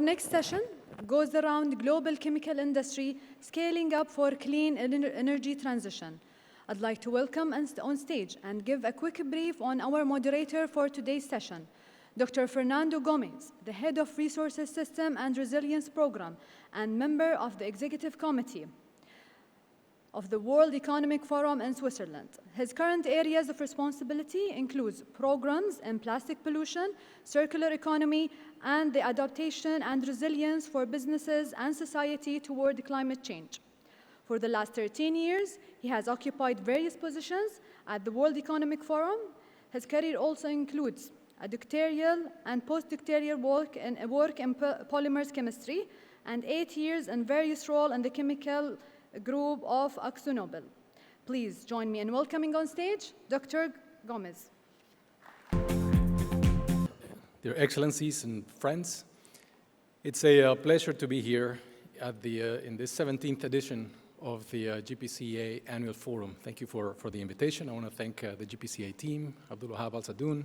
next session goes around global chemical industry scaling up for clean energy transition. I'd like to welcome on stage and give a quick brief on our moderator for today's session, Dr. Fernando Gómez, the Head of Resources System and Resilience Program and member of the Executive Committee of the World Economic Forum in Switzerland. His current areas of responsibility includes programs in plastic pollution, circular economy, and the adaptation and resilience for businesses and society toward climate change. For the last 13 years, he has occupied various positions at the World Economic Forum. His career also includes a doctoral and postdoctoral work in polymers chemistry, and 8 years in various roles in the chemical group of ExxonMobil. Please join me in welcoming on stage Dr. Gómez. Dear Excellencies and friends, it's a pleasure to be here at in this 17th edition of the GPCA Annual Forum. Thank you for the invitation. I want to thank the GPCA team, Abdul Wahab Al-Sadoun,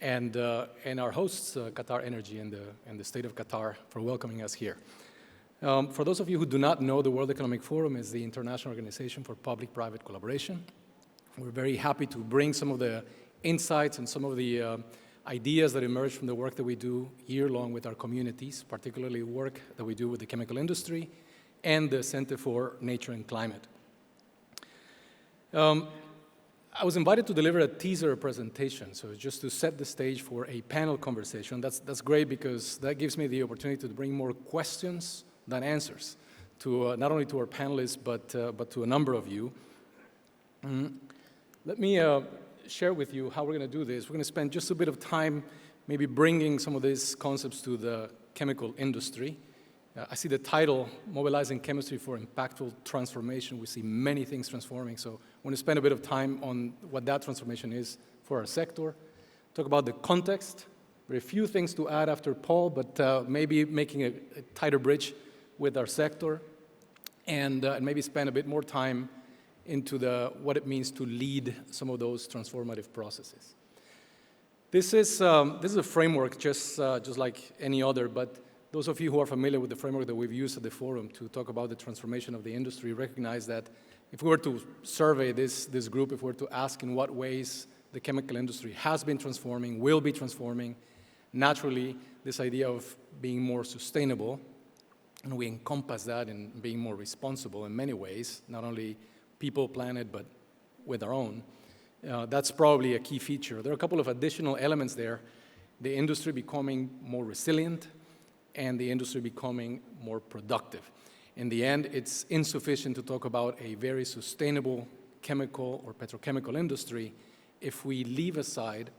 and our hosts, Qatar Energy and the State of Qatar, for welcoming us here. For those of you who do not know, the World Economic Forum is the international organization for public-private collaboration. We're very happy to bring some of the insights and some of the ideas that emerge from the work that we do year-long with our communities, particularly work that we do with the chemical industry and the Center for Nature and Climate. I was invited to deliver a teaser presentation, so just to set the stage for a panel conversation. That's great because that gives me the opportunity to bring more questions than answers to not only to our panelists, but to a number of you. Let me share with you how we're going to do this. We're going to spend just a bit of time maybe bringing some of these concepts to the chemical industry. I see the title, Mobilizing Chemistry for Impactful Transformation. We see many things transforming, so I want to spend a bit of time on what that transformation is for our sector, talk about the context. Very few things to add after Paul, but maybe making a tighter bridge with our sector, and maybe spend a bit more time into what it means to lead some of those transformative processes. This is a framework just like any other, but those of you who are familiar with the framework that we've used at the forum to talk about the transformation of the industry recognize that if we were to survey this group, if we were to ask in what ways the chemical industry has been transforming, will be transforming, naturally, this idea of being more sustainable, and we encompass that in being more responsible in many ways, not only people, planet, but with our own. That's probably a key feature. There are a couple of additional elements there. The industry becoming more resilient and the industry becoming more productive. In the end, it's insufficient to talk about a very sustainable chemical or petrochemical industry if we leave aside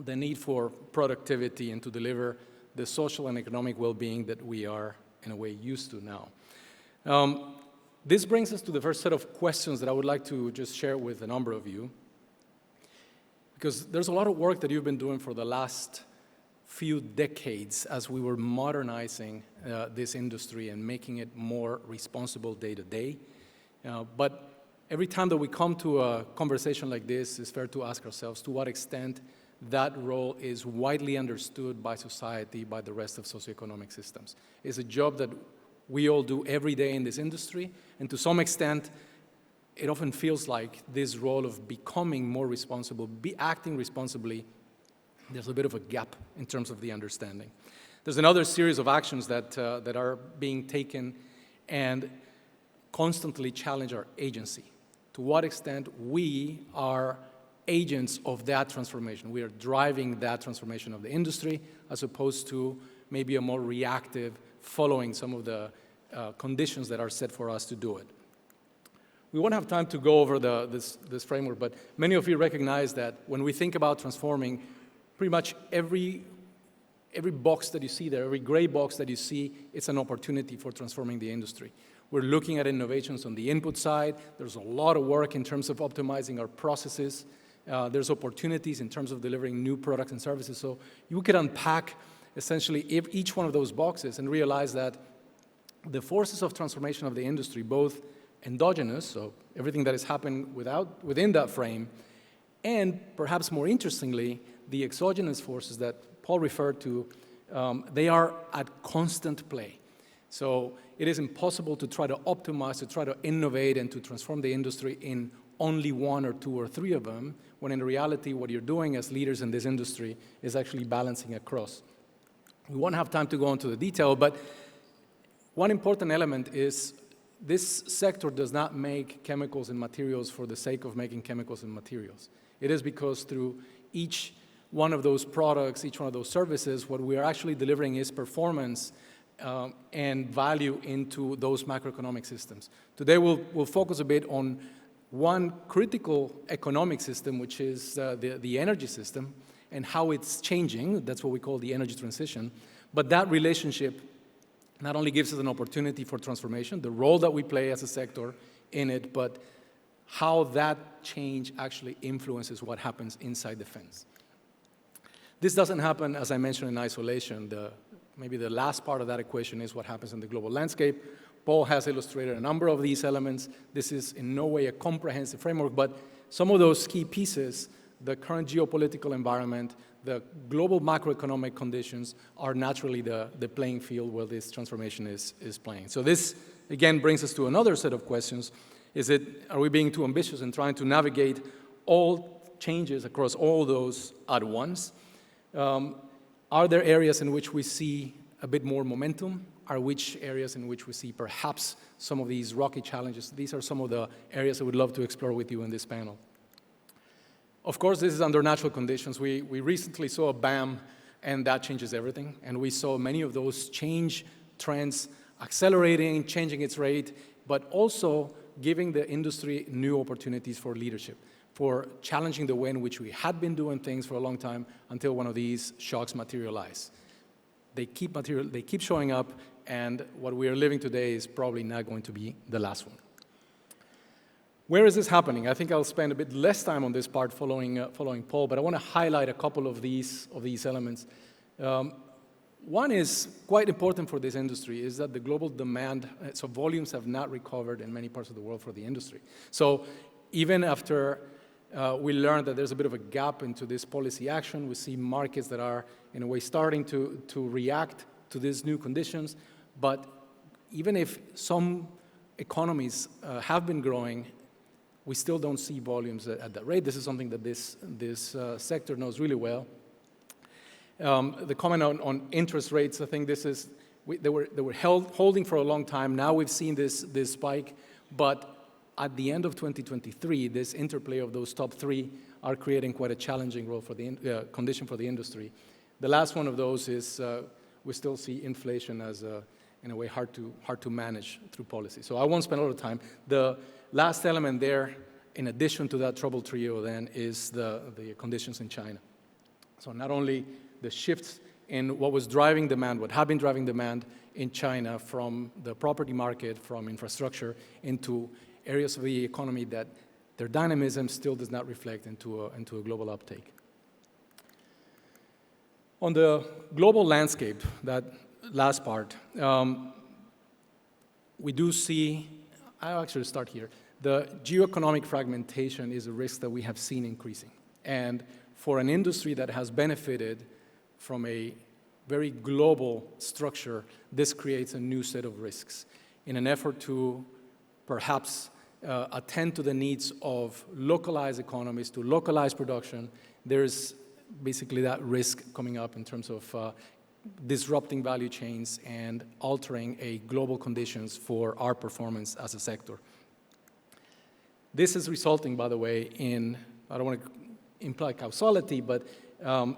the need for productivity and to deliver the social and economic well-being that we are in a way used to now. This brings us to the first set of questions that I would like to just share with a number of you, because there's a lot of work that you've been doing for the last few decades as we were modernizing this industry and making it more responsible day to day. But every time that we come to a conversation like this, it's fair to ask ourselves to what extent that role is widely understood by society, by the rest of socioeconomic systems. It's a job that we all do every day in this industry, and to some extent, it often feels like this role of becoming more responsible, acting responsibly, there's a bit of a gap in terms of the understanding. There's another series of actions that are being taken and constantly challenge our agency. To what extent we are agents of that transformation. We are driving that transformation of the industry as opposed to maybe a more reactive following some of the conditions that are set for us to do it. We won't have time to go over this framework, but many of you recognize that when we think about transforming, pretty much every box that you see there, every gray box that you see, it's an opportunity for transforming the industry. We're looking at innovations on the input side. There's a lot of work in terms of optimizing our processes. There's opportunities in terms of delivering new products and services. So you could unpack essentially each one of those boxes and realize that the forces of transformation of the industry, both endogenous, so everything that is happening within that frame, and perhaps more interestingly, the exogenous forces that Paul referred to they are at constant play. So it is impossible to try to optimize, to try to innovate, and to transform the industry in only one or two or three of them, when in reality what you're doing as leaders in this industry is actually balancing across. We won't have time to go into the detail, but one important element is this sector does not make chemicals and materials for the sake of making chemicals and materials. It is because through each one of those products, each one of those services, what we are actually delivering is performance and value into those macroeconomic systems. Today we'll focus a bit on one critical economic system, which is the energy system, and how it's changing. That's what we call the energy transition. But that relationship not only gives us an opportunity for transformation, the role that we play as a sector in it, but how that change actually influences what happens inside the fence. This doesn't happen, as I mentioned, in isolation. Maybe the last part of that equation is what happens in the global landscape. Paul has illustrated a number of these elements. This is in no way a comprehensive framework, but some of those key pieces, the current geopolitical environment, the global macroeconomic conditions, are naturally the playing field where this transformation is playing. So this, again, brings us to another set of questions. Are we being too ambitious in trying to navigate all changes across all those at once? Are there areas in which we see a bit more momentum? Are which areas in which we see perhaps some of these rocky challenges? These are some of the areas I would love to explore with you in this panel. Of course, this is under natural conditions. We recently saw a BAM, and that changes everything. And we saw many of those change trends accelerating, changing its rate, but also giving the industry new opportunities for leadership, for challenging the way in which we had been doing things for a long time until one of these shocks materialize. They keep showing up, and what we are living today is probably not going to be the last one. Where is this happening? I think I'll spend a bit less time on this part following Paul, but I want to highlight a couple of these elements. One is quite important for this industry is that the global demand, so volumes have not recovered in many parts of the world for the industry. So even after we learned that there's a bit of a gap into this policy action, we see markets that are, in a way, starting to react to these new conditions. But even if some economies have been growing, we still don't see volumes at that rate. This is something that this sector knows really well. The comment on interest rates, I think they were holding for a long time. Now we've seen this spike, but at the end of 2023, this interplay of those top three are creating quite a challenging role for the condition for the industry. The last one of those is we still see inflation as in a way hard to manage through policy. So I won't spend a lot of time. The last element there, in addition to that trouble trio, then, is the conditions in China. So not only the shifts in what was driving demand, what had been driving demand in China from the property market, from infrastructure, into areas of the economy that their dynamism still does not reflect into a global uptake. On the global landscape, that last part, we do see, I'll actually start here. The geoeconomic fragmentation is a risk that we have seen increasing. And for an industry that has benefited from a very global structure, this creates a new set of risks. In an effort to perhaps attend to the needs of localized economies, to localize production, there's basically that risk coming up in terms of disrupting value chains and altering a global conditions for our performance as a sector. This is resulting, by the way, in, I don't want to imply causality, but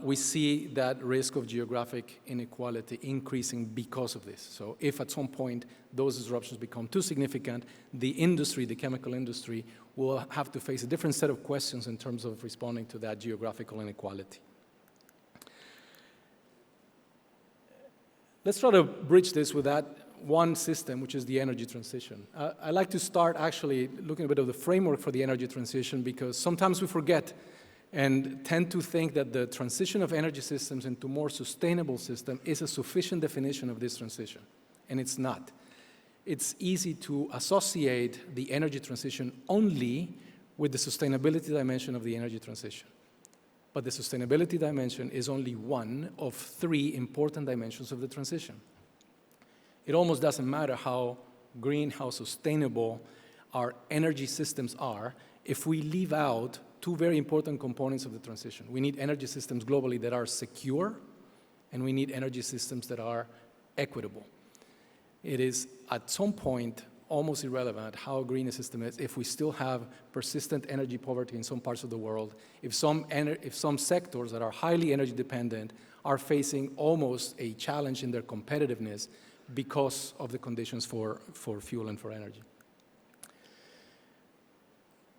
we see that risk of geographic inequality increasing because of this. So if at some point those disruptions become too significant, the industry, the chemical industry, will have to face a different set of questions in terms of responding to that geographical inequality. Let's try to bridge this with that one system, which is the energy transition. I like to start actually looking a bit of the framework for the energy transition, because sometimes we forget and tend to think that the transition of energy systems into more sustainable system is a sufficient definition of this transition, and it's not. It's easy to associate the energy transition only with the sustainability dimension of the energy transition. But the sustainability dimension is only one of 3 important dimensions of the transition. It almost doesn't matter how green, how sustainable our energy systems are if we leave out 2 very important components of the transition. We need energy systems globally that are secure, and we need energy systems that are equitable. It is, at some point, almost irrelevant how green a system is if we still have persistent energy poverty in some parts of the world, if some sectors that are highly energy dependent are facing almost a challenge in their competitiveness because of the conditions for fuel and for energy.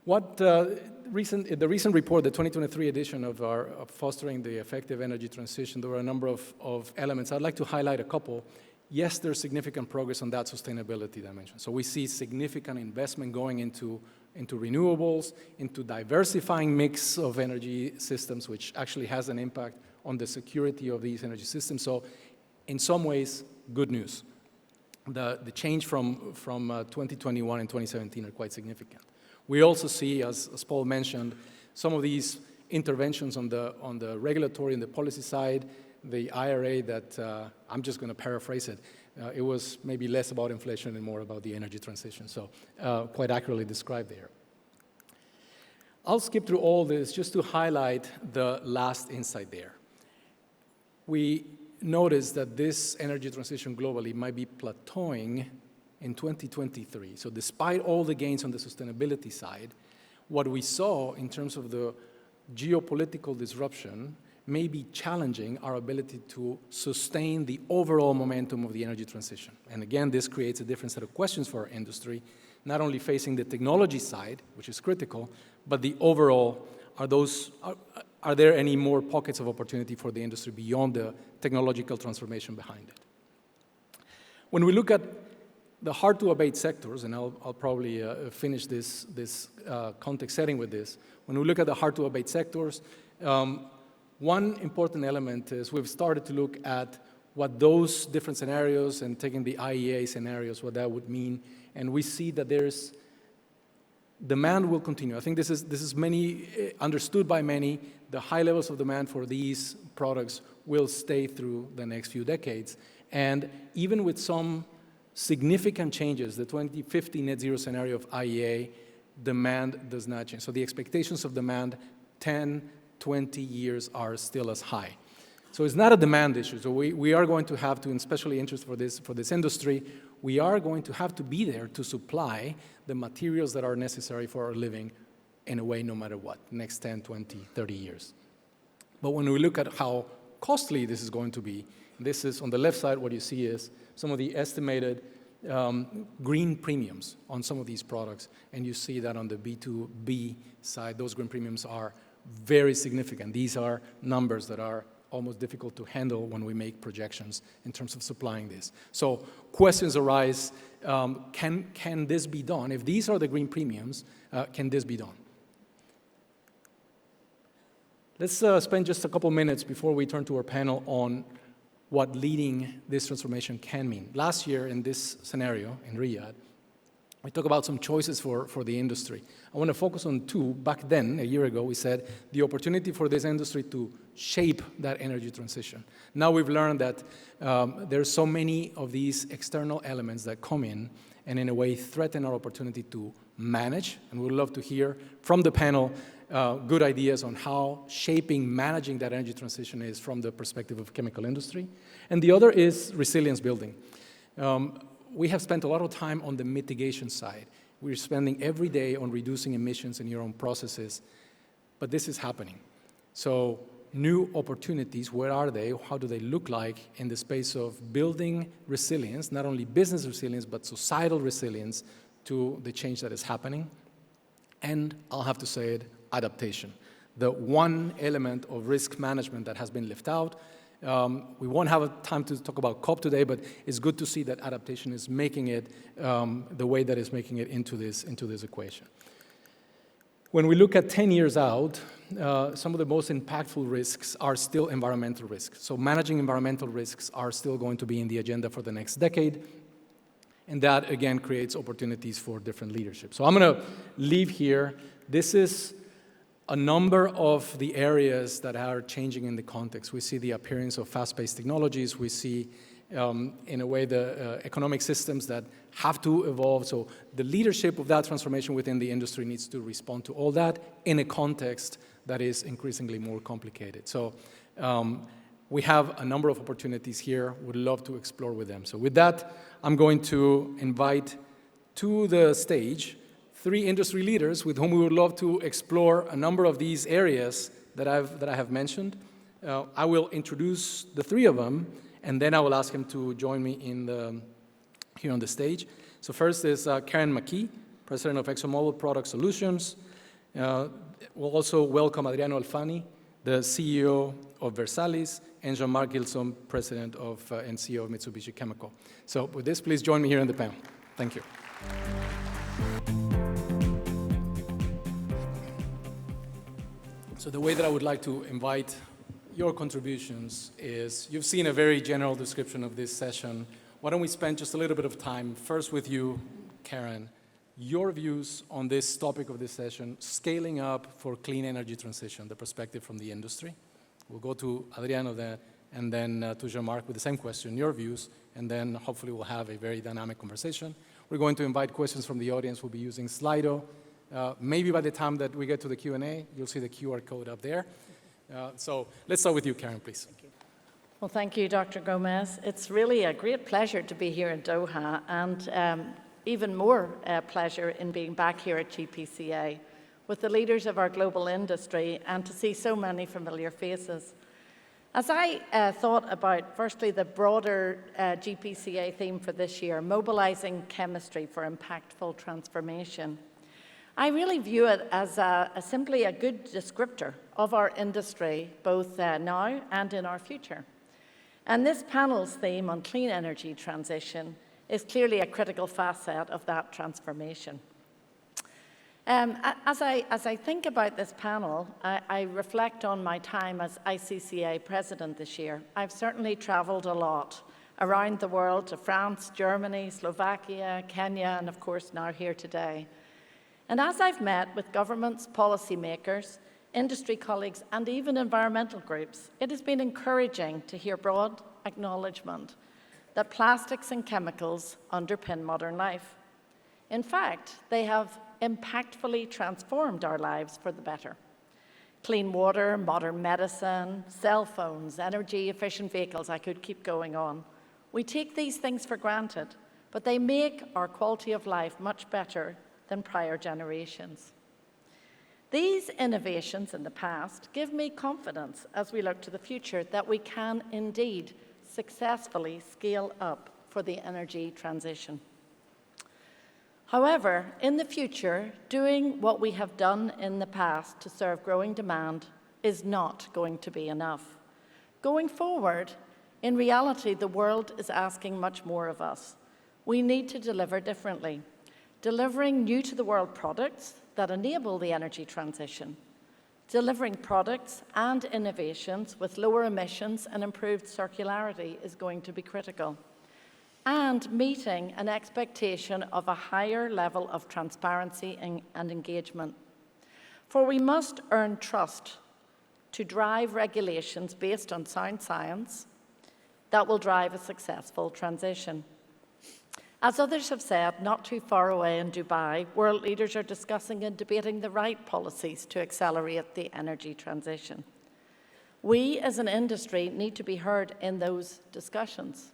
The recent report, the 2023 edition of Fostering the Effective Energy Transition, there were a number of elements. I'd like to highlight a couple. Yes, there's significant progress on that sustainability dimension. So we see significant investment going into renewables, into diversifying mix of energy systems, which actually has an impact on the security of these energy systems. So in some ways, good news. The change from 2021 and 2017 are quite significant. We also see, as Paul mentioned, some of these interventions on the regulatory and the policy side, the IRA that, I'm just going to paraphrase it, it was maybe less about inflation and more about the energy transition, so quite accurately described there. I'll skip through all this just to highlight the last insight there. We noticed that this energy transition globally might be plateauing in 2023. So despite all the gains on the sustainability side, what we saw in terms of the geopolitical disruption may be challenging our ability to sustain the overall momentum of the energy transition. And again, this creates a different set of questions for our industry, not only facing the technology side, which is critical, but the overall, are there any more pockets of opportunity for the industry beyond the technological transformation behind it? When we look at the hard-to-abate sectors, and I'll probably finish this context setting with this. When we look at the hard-to-abate sectors, one important element is we've started to look at what those different scenarios and taking the IEA scenarios, what that would mean, and we see that there's demand will continue. I think this is understood by many. The high levels of demand for these products will stay through the next few decades, and even with some significant changes, the 2050 net zero scenario of IEA, demand does not change. So the expectations of demand 10, 20 years are still as high. So it's not a demand issue. So we are going to have to, and especially interest for this industry, we are going to have to be there to supply the materials that are necessary for our living in a way no matter what, next 10, 20, 30 years. But when we look at how costly this is going to be, this is on the left side, what you see is some of the estimated green premiums on some of these products. And you see that on the B2B side, those green premiums are very significant. These are numbers that are almost difficult to handle when we make projections in terms of supplying this. So questions arise, can this be done? If these are the green premiums, can this be done? Let's spend just a couple minutes before we turn to our panel on what leading this transformation can mean. Last year in this scenario in Riyadh, we talked about some choices for the industry. I want to focus on 2. Back then, a year ago, we said the opportunity for this industry to shape that energy transition. Now we've learned that there's so many of these external elements that come in and in a way threaten our opportunity to manage, and we'd love to hear from the panel good ideas on how managing that energy transition is from the perspective of chemical industry. And the other is resilience building. We have spent a lot of time on the mitigation side. We're spending every day on reducing emissions in your own processes, but this is happening. So new opportunities, where are they? How do they look like in the space of building resilience, not only business resilience, but societal resilience to the change that is happening? And I'll have to say it, adaptation. The one element of risk management that has been left out. We won't have time to talk about COP today, but it's good to see that adaptation is making it the way that it's making it into this equation. When we look at 10 years out, some of the most impactful risks are still environmental risks. So managing environmental risks are still going to be in the agenda for the next decade, and that again creates opportunities for different leadership. So I'm going to leave here. This is a number of the areas that are changing in the context. We see the appearance of fast-paced technologies. We see, in a way, the economic systems that have to evolve. So the leadership of that transformation within the industry needs to respond to all that in a context that is increasingly more complicated. So we have a number of opportunities here. Would love to explore with them. So with that, I'm going to invite to the stage 3 industry leaders with whom we would love to explore a number of these areas that I have mentioned. I will introduce the 3 of them, and then I will ask him to join me here on the stage. So first is Karen McKee, President of ExxonMobil Product Solutions. We'll also welcome Adriano Alfani, the CEO of Versalis, and Jean-Marc Gilson, President of and CEO of Mitsubishi Chemical. So with this, please join me here in the panel. Thank you. So the way that I would like to invite your contributions is, you've seen a very general description of this session. Why don't we spend just a little bit of time, first with you, Karen, your views on this topic of this session, scaling up for clean energy transition, the perspective from the industry. We'll go to Adriano there, and then to Jean-Marc with the same question, your views, and then hopefully we'll have a very dynamic conversation. We're going to invite questions from the audience. We'll be using Slido. Maybe by the time that we get to the Q&A, you'll see the QR code up there. So let's start with you, Karen, please. Thank you. Well, thank you, Dr. Gómez. It's really a great pleasure to be here in Doha, and even more pleasure in being back here at GPCA with the leaders of our global industry and to see so many familiar faces. As I thought about, firstly, the broader GPCA theme for this year, mobilizing chemistry for impactful transformation, I really view it as simply a good descriptor of our industry, both now and in our future. And this panel's theme on clean energy transition is clearly a critical facet of that transformation. As I think about this panel, I reflect on my time as ICCA president this year. I've certainly traveled a lot around the world to France, Germany, Slovakia, Kenya, and of course now here today. And as I've met with governments, policymakers, industry colleagues, and even environmental groups, it has been encouraging to hear broad acknowledgement that plastics and chemicals underpin modern life. In fact, they have impactfully transformed our lives for the better. Clean water, modern medicine, cell phones, energy-efficient vehicles, I could keep going on. We take these things for granted, but they make our quality of life much better than prior generations. These innovations in the past give me confidence as we look to the future that we can indeed successfully scale up for the energy transition. However, in the future, doing what we have done in the past to serve growing demand is not going to be enough. Going forward, in reality, the world is asking much more of us. We need to deliver differently, delivering new-to-the-world products that enable the energy transition, delivering products and innovations with lower emissions and improved circularity is going to be critical, and meeting an expectation of a higher level of transparency and engagement. For we must earn trust to drive regulations based on sound science that will drive a successful transition. As others have said, not too far away in Dubai, world leaders are discussing and debating the right policies to accelerate the energy transition. We, as an industry, need to be heard in those discussions,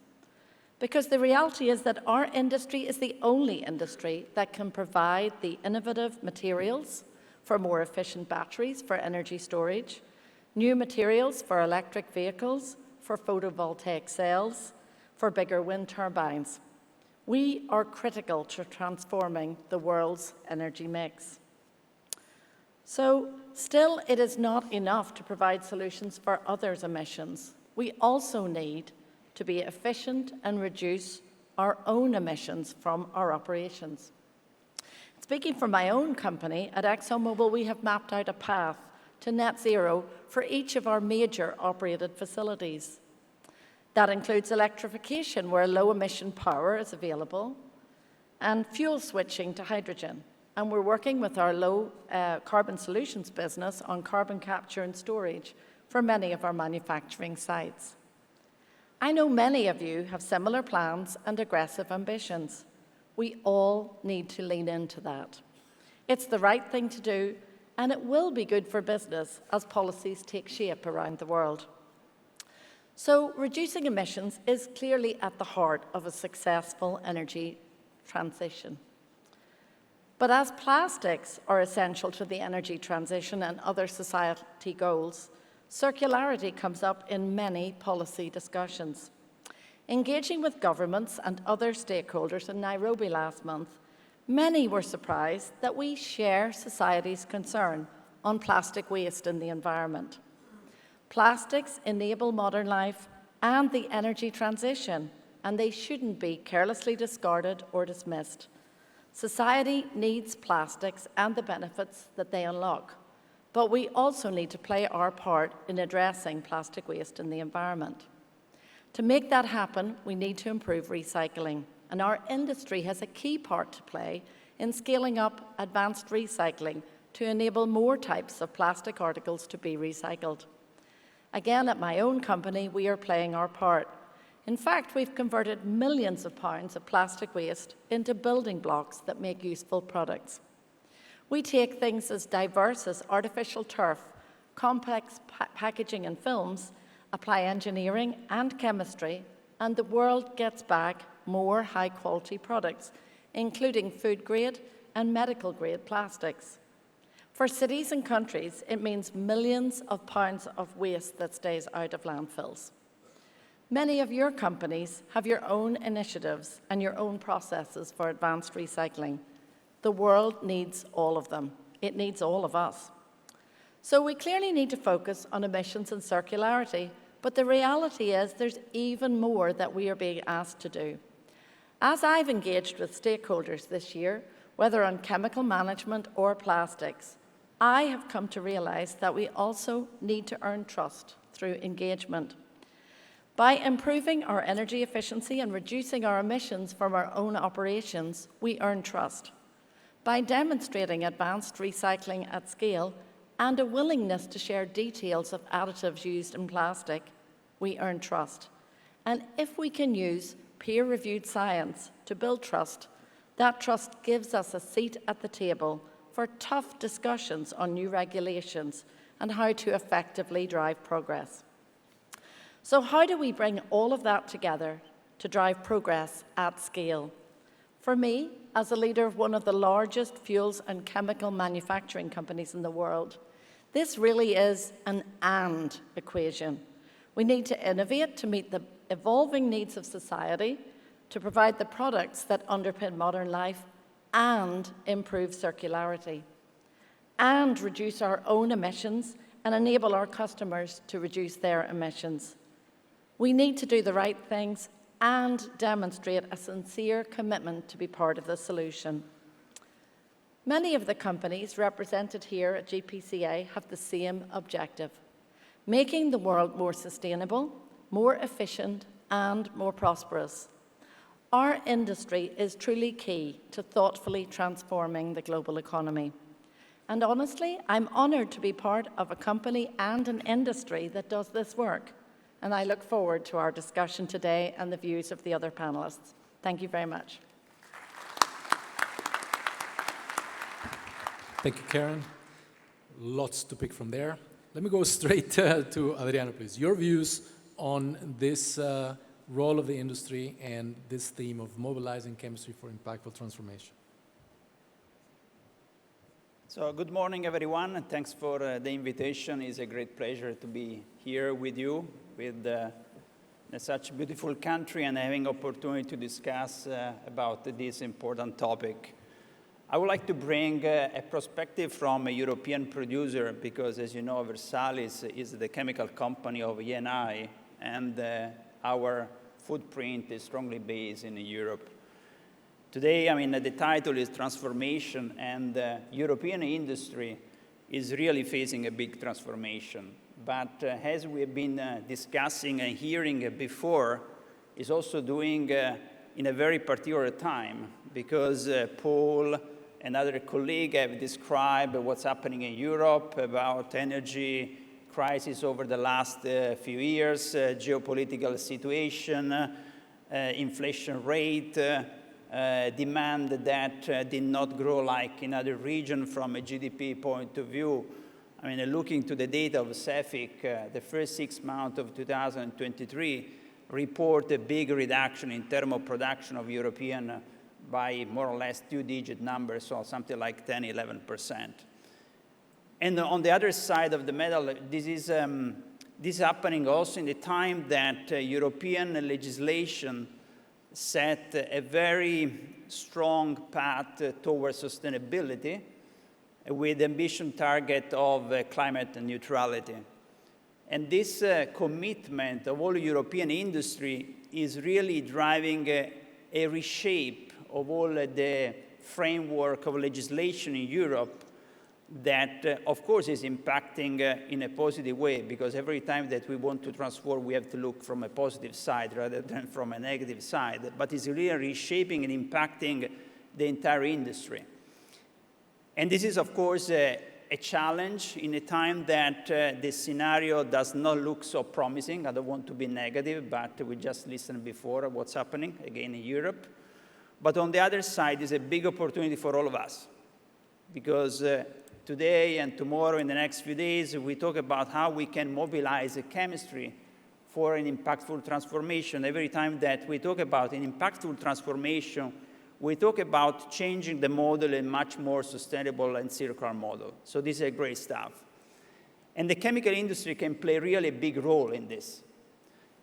because the reality is that our industry is the only industry that can provide the innovative materials for more efficient batteries for energy storage, new materials for electric vehicles, for photovoltaic cells, for bigger wind turbines. We are critical to transforming the world's energy mix. So, still, it is not enough to provide solutions for others' emissions. We also need to be efficient and reduce our own emissions from our operations. Speaking for my own company, at ExxonMobil, we have mapped out a path to net zero for each of our major operated facilities. That includes electrification, where low-emission power is available, and fuel switching to hydrogen. and we're working with our low carbon solutions business on carbon capture and storage for many of our manufacturing sites. I know many of you have similar plans and aggressive ambitions. We all need to lean into that. It's the right thing to do, and it will be good for business as policies take shape around the world. So reducing emissions is clearly at the heart of a successful energy transition. But as plastics are essential to the energy transition and other society goals, circularity comes up in many policy discussions. Engaging with governments and other stakeholders in Nairobi last month, many were surprised that we share society's concern on plastic waste in the environment. Plastics enable modern life and the energy transition, and they shouldn't be carelessly discarded or dismissed. Society needs plastics and the benefits that they unlock, but we also need to play our part in addressing plastic waste in the environment. To make that happen, we need to improve recycling, and our industry has a key part to play in scaling up advanced recycling to enable more types of plastic articles to be recycled. Again, at my own company, we are playing our part. In fact, we've converted millions of pounds of plastic waste into building blocks that make useful products. We take things as diverse as artificial turf, complex packaging and films, apply engineering and chemistry, and the world gets back more high-quality products, including food-grade and medical-grade plastics. For cities and countries, it means millions of pounds of waste that stays out of landfills. Many of your companies have your own initiatives and your own processes for advanced recycling. The world needs all of them. It needs all of us. So we clearly need to focus on emissions and circularity, but the reality is there's even more that we are being asked to do. As I've engaged with stakeholders this year, whether on chemical management or plastics, I have come to realize that we also need to earn trust through engagement. By improving our energy efficiency and reducing our emissions from our own operations, we earn trust. By demonstrating advanced recycling at scale and a willingness to share details of additives used in plastic, we earn trust. And if we can use peer-reviewed science to build trust, that trust gives us a seat at the table for tough discussions on new regulations and how to effectively drive progress. So how do we bring all of that together to drive progress at scale? For me, as a leader of one of the largest fuels and chemical manufacturing companies in the world, this really is an and equation. We need to innovate to meet the evolving needs of society, to provide the products that underpin modern life, and improve circularity, and reduce our own emissions and enable our customers to reduce their emissions. We need to do the right things and demonstrate a sincere commitment to be part of the solution. Many of the companies represented here at GPCA have the same objective: making the world more sustainable, more efficient, and more prosperous. Our industry is truly key to thoughtfully transforming the global economy. And honestly, I'm honored to be part of a company and an industry that does this work. And I look forward to our discussion today and the views of the other panelists. Thank you very much. Thank you, Karen. Lots to pick from there. Let me go straight to Adriano, please. Your views on this role of the industry and this theme of mobilizing chemistry for impactful transformation. So good morning, everyone, and thanks for the invitation. It's a great pleasure to be here with you, with such a beautiful country, and having opportunity to discuss about this important topic. I would like to bring a perspective from a European producer, because as you know, Versalis is the chemical company of E&I, and our footprint is strongly based in Europe. Today, the title is Transformation, and the European industry is really facing a big transformation. But as we have been discussing and hearing before, is also doing in a very particular time, because Paul another colleague have described what's happening in Europe about energy crisis over the last few years, geopolitical situation, inflation rate, demand that did not grow like in other regions from a GDP point of view. I mean, looking to the data of CEFIC, the first 6 months of 2023 report a big reduction in terms of production of European by more or less 2-digit numbers, so something like 10, 11%. And on the other side of the medal, this is happening also in the time that European legislation set a very strong path towards sustainability with ambition target of climate neutrality. And this commitment of all European industry is really driving a reshape of all the framework of legislation in Europe that, of course, is impacting in a positive way, because every time that we want to transform, we have to look from a positive side rather than from a negative side. But it's really reshaping and impacting the entire industry. And this is, of course, a challenge in a time that the scenario does not look so promising. I don't want to be negative, but we just listened before of what's happening, again, in Europe. But on the other side, is a big opportunity for all of us, because today and tomorrow, in the next few days, we talk about how we can mobilize a chemistry for an impactful transformation. Every time that we talk about an impactful transformation, we talk about changing the model in much more sustainable and circular model. So this is great stuff. And the chemical industry can play really a big role in this,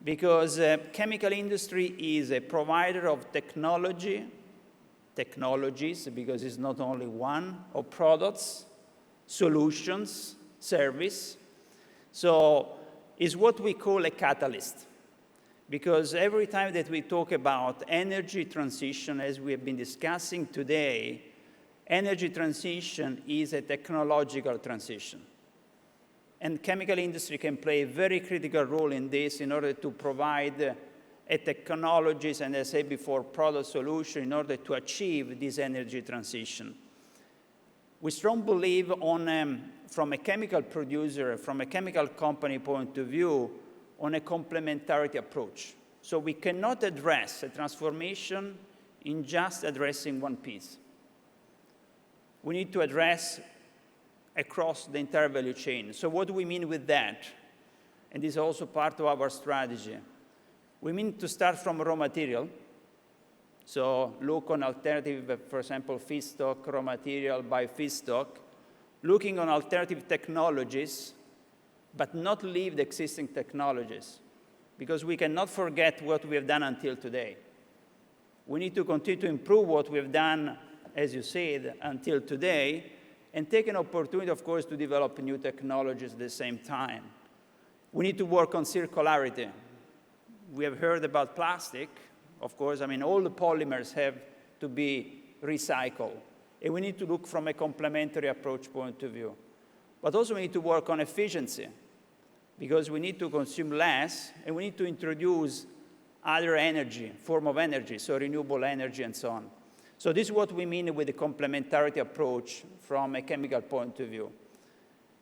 because chemical industry is a provider of technologies, because it's not only one, of products, solutions, service. So it's what we call a catalyst, because every time that we talk about energy transition, as we have been discussing today, energy transition is a technological transition. And chemical industry can play a very critical role in this in order to provide technologies, and as I said before, product solution in order to achieve this energy transition. We strongly believe from a chemical producer, from a chemical company point of view, on a complementarity approach. So we cannot address a transformation in just addressing one piece. We need to address across the entire value chain. So what do we mean with that? And this is also part of our strategy. We mean to start from raw material. So look on alternative, for example, feedstock, raw material by feedstock, looking on alternative technologies, but not leave the existing technologies, because we cannot forget what we have done until today. We need to continue to improve what we have done, as you said, until today, and take an opportunity, of course, to develop new technologies at the same time. We need to work on circularity. We have heard about plastic. Of course, I mean, all the polymers have to be recycled. And we need to look from a complementary approach point of view. But also we need to work on efficiency, because we need to consume less, and we need to introduce other energy, form of energy, so renewable energy and so on. So this is what we mean with the complementarity approach from a chemical point of view.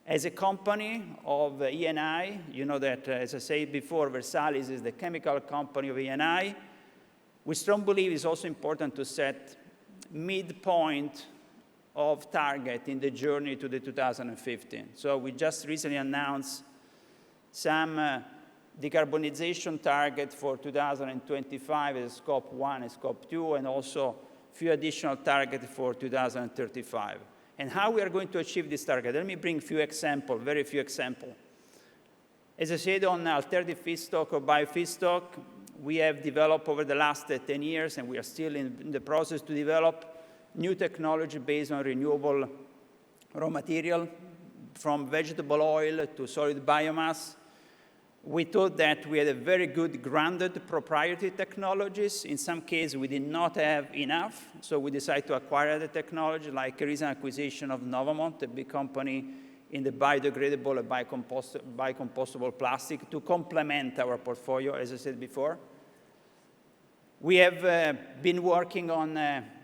As a company of Eni, you know that, as I said before, Versalis is the chemical company of Eni. We strongly believe it's also important to set midpoint of target in the journey to the 2015. So we just recently announced some decarbonization target for 2025 as Scope 1 and Scope 2, and also a few additional targets for 2035. And how we are going to achieve this target? Let me bring a few examples, very few examples. As I said, on alternative feedstock or biofeedstock, we have developed over the last 10 years, and we are still in the process to develop new technology based on renewable raw material, from vegetable oil to solid biomass. We thought that we had a very good grounded proprietary technologies. In some cases, we did not have enough, so we decided to acquire the technology, like a recent acquisition of Novamont, a big company in the biodegradable and biocompostable plastic, to complement our portfolio, as I said before. We have been working on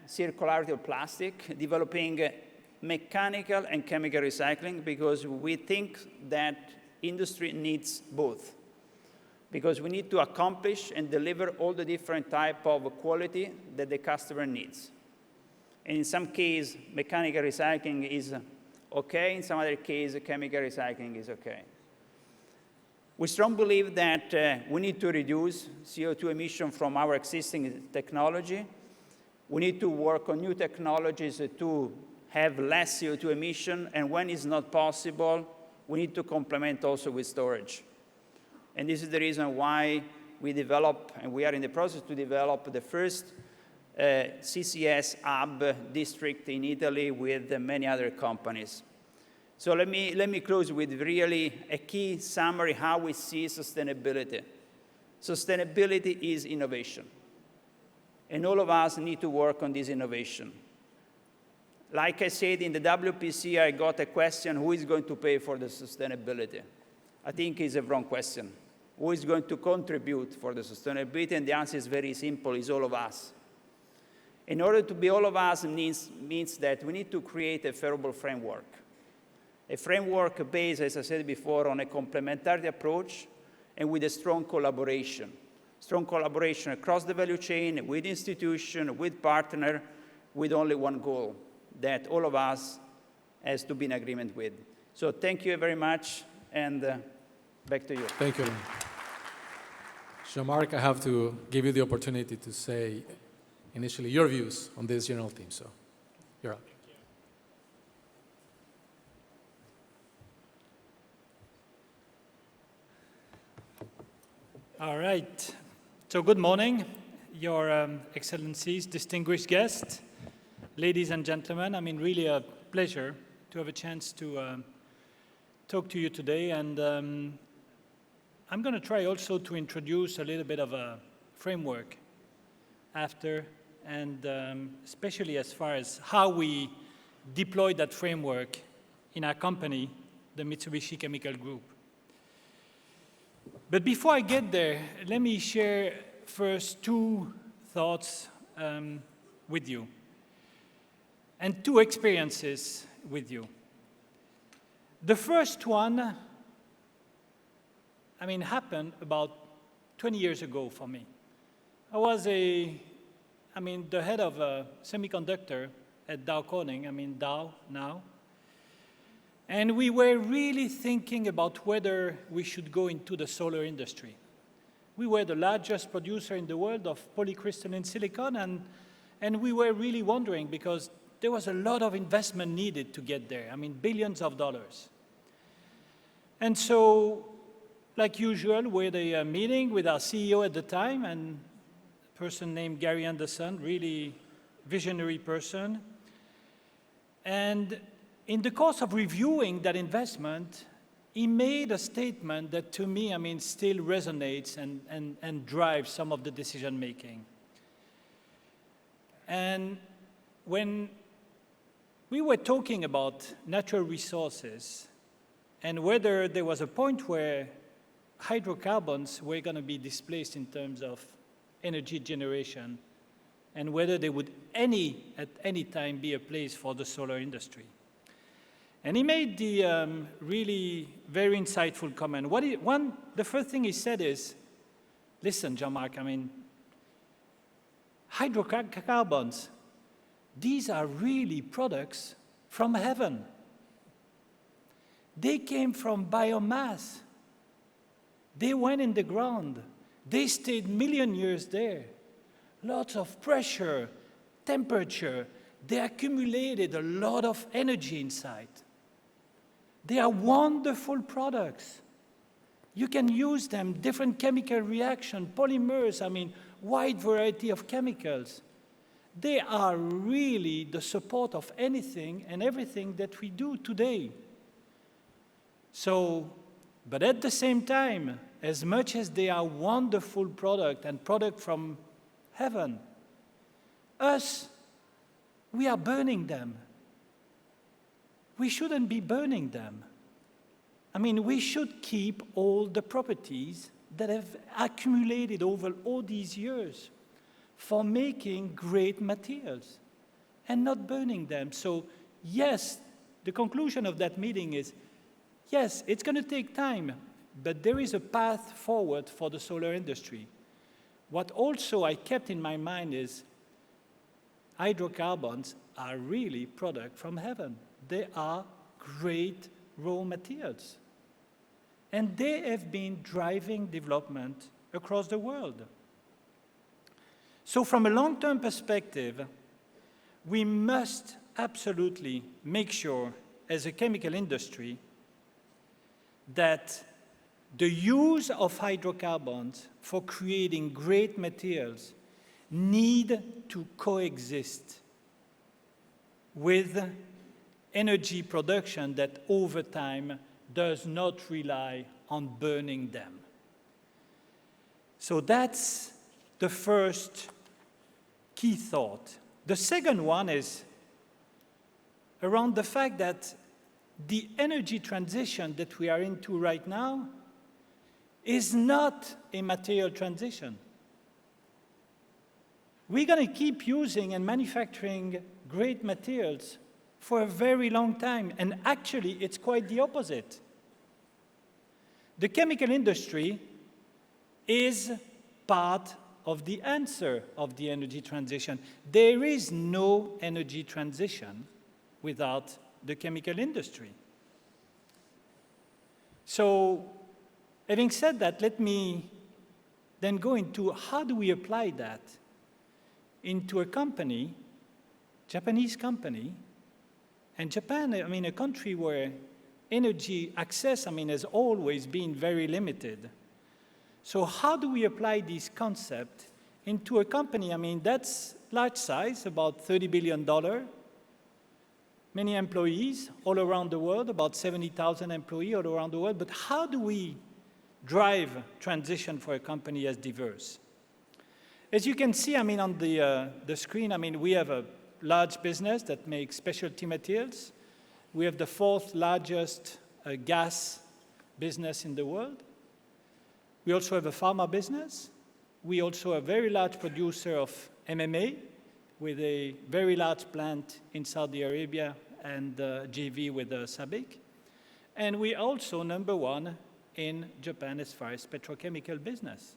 circularity of plastic, developing mechanical and chemical recycling, because we think that industry needs both. Because we need to accomplish and deliver all the different type of quality that the customer needs. And in some case, mechanical recycling is okay. In some other case, chemical recycling is okay. We strongly believe that we need to reduce CO2 emission from our existing technology. We need to work on new technologies to have less CO2 emission, and when it's not possible, we need to complement also with storage. And this is the reason why we develop, and we are in the process to develop, the first CCS hub district in Italy with many other companies. So let me close with really a key summary how we see sustainability. Sustainability is innovation. And all of us need to work on this innovation. Like I said, in the WPC, I got a question, who is going to pay for the sustainability? I think it's a wrong question. Who is going to contribute for the sustainability? And the answer is very simple, it's all of us. In order to be all of us means that we need to create a favorable framework. A framework based, as I said before, on a complementary approach and with a strong collaboration. Strong collaboration across the value chain, with institutions, with partners, with only one goal, that all of us has to be in agreement with. So thank you very much, and back to you. Thank you. Jean-Marc, I have to give you the opportunity to say initially your views on this general theme, so you're up. All right. So good morning, Your Excellencies, distinguished guests, ladies and gentlemen. I mean, really a pleasure to have a chance to talk to you today. And I'm going to try also to introduce a little bit of a framework after, and especially as far as how we deploy that framework in our company, the Mitsubishi Chemical Group. But before I get there, let me share first two thoughts with you and two experiences with you. The first one, I mean, happened about 20 years ago for me. I was the head of a semiconductor at Dow Corning, Dow now. And we were really thinking about whether we should go into the solar industry. We were the largest producer in the world of polycrystalline silicon, and we were really wondering because there was a lot of investment needed to get there, billions of dollars. And so, like usual, we had a meeting with our CEO at the time, and a person named Gary Anderson, really visionary person. And in the course of reviewing that investment, he made a statement that to me, still resonates and drives some of the decision making. And when we were talking about natural resources and whether there was a point where hydrocarbons were going to be displaced in terms of energy generation and whether there would at any time be a place for the solar industry. And he made the really very insightful comment. The first thing he said is, listen, Jean-Marc, hydrocarbons, these are really products from heaven. They came from biomass. They went in the ground. They stayed million years there. Lots of pressure, temperature. They accumulated a lot of energy inside. They are wonderful products. You can use them, different chemical reaction, polymers, wide variety of chemicals. They are really the support of anything and everything that we do today. So, but at the same time, as much as they are wonderful product and product from heaven, we are burning them. We shouldn't be burning them. We should keep all the properties that have accumulated over all these years for making great materials. and not burning them. So yes, the conclusion of that meeting is, yes, it's going to take time, but there is a path forward for the solar industry. What also I kept in my mind is hydrocarbons are really product from heaven. They are great raw materials. And they have been driving development across the world. So from a long-term perspective, we must absolutely make sure, as a chemical industry, that the use of hydrocarbons for creating great materials need to coexist with energy production that over time does not rely on burning them. So that's the first key thought. The second one is around the fact that the energy transition that we are into right now is not a material transition. We're going to keep using and manufacturing great materials for a very long time, and actually it's quite the opposite. The chemical industry is part of the answer of the energy transition. There is no energy transition without the chemical industry. So, having said that, let me then go into how do we apply that into a company, Japanese company, and Japan, I mean, a country where energy access, I mean, has always been very limited. So how do we apply this concept into a company? I mean, that's large size, about $30 billion, many employees all around the world, about 70,000 employees all around the world. But how do we drive transition for a company as diverse? As you can see, I mean, on the screen, I mean, we have a large business that makes specialty materials. We have the fourth largest gas business in the world. We also have a pharma business. We also are a very large producer of MMA with a very large plant in Saudi Arabia and JV with SABIC. And we are also number one in Japan as far as petrochemical business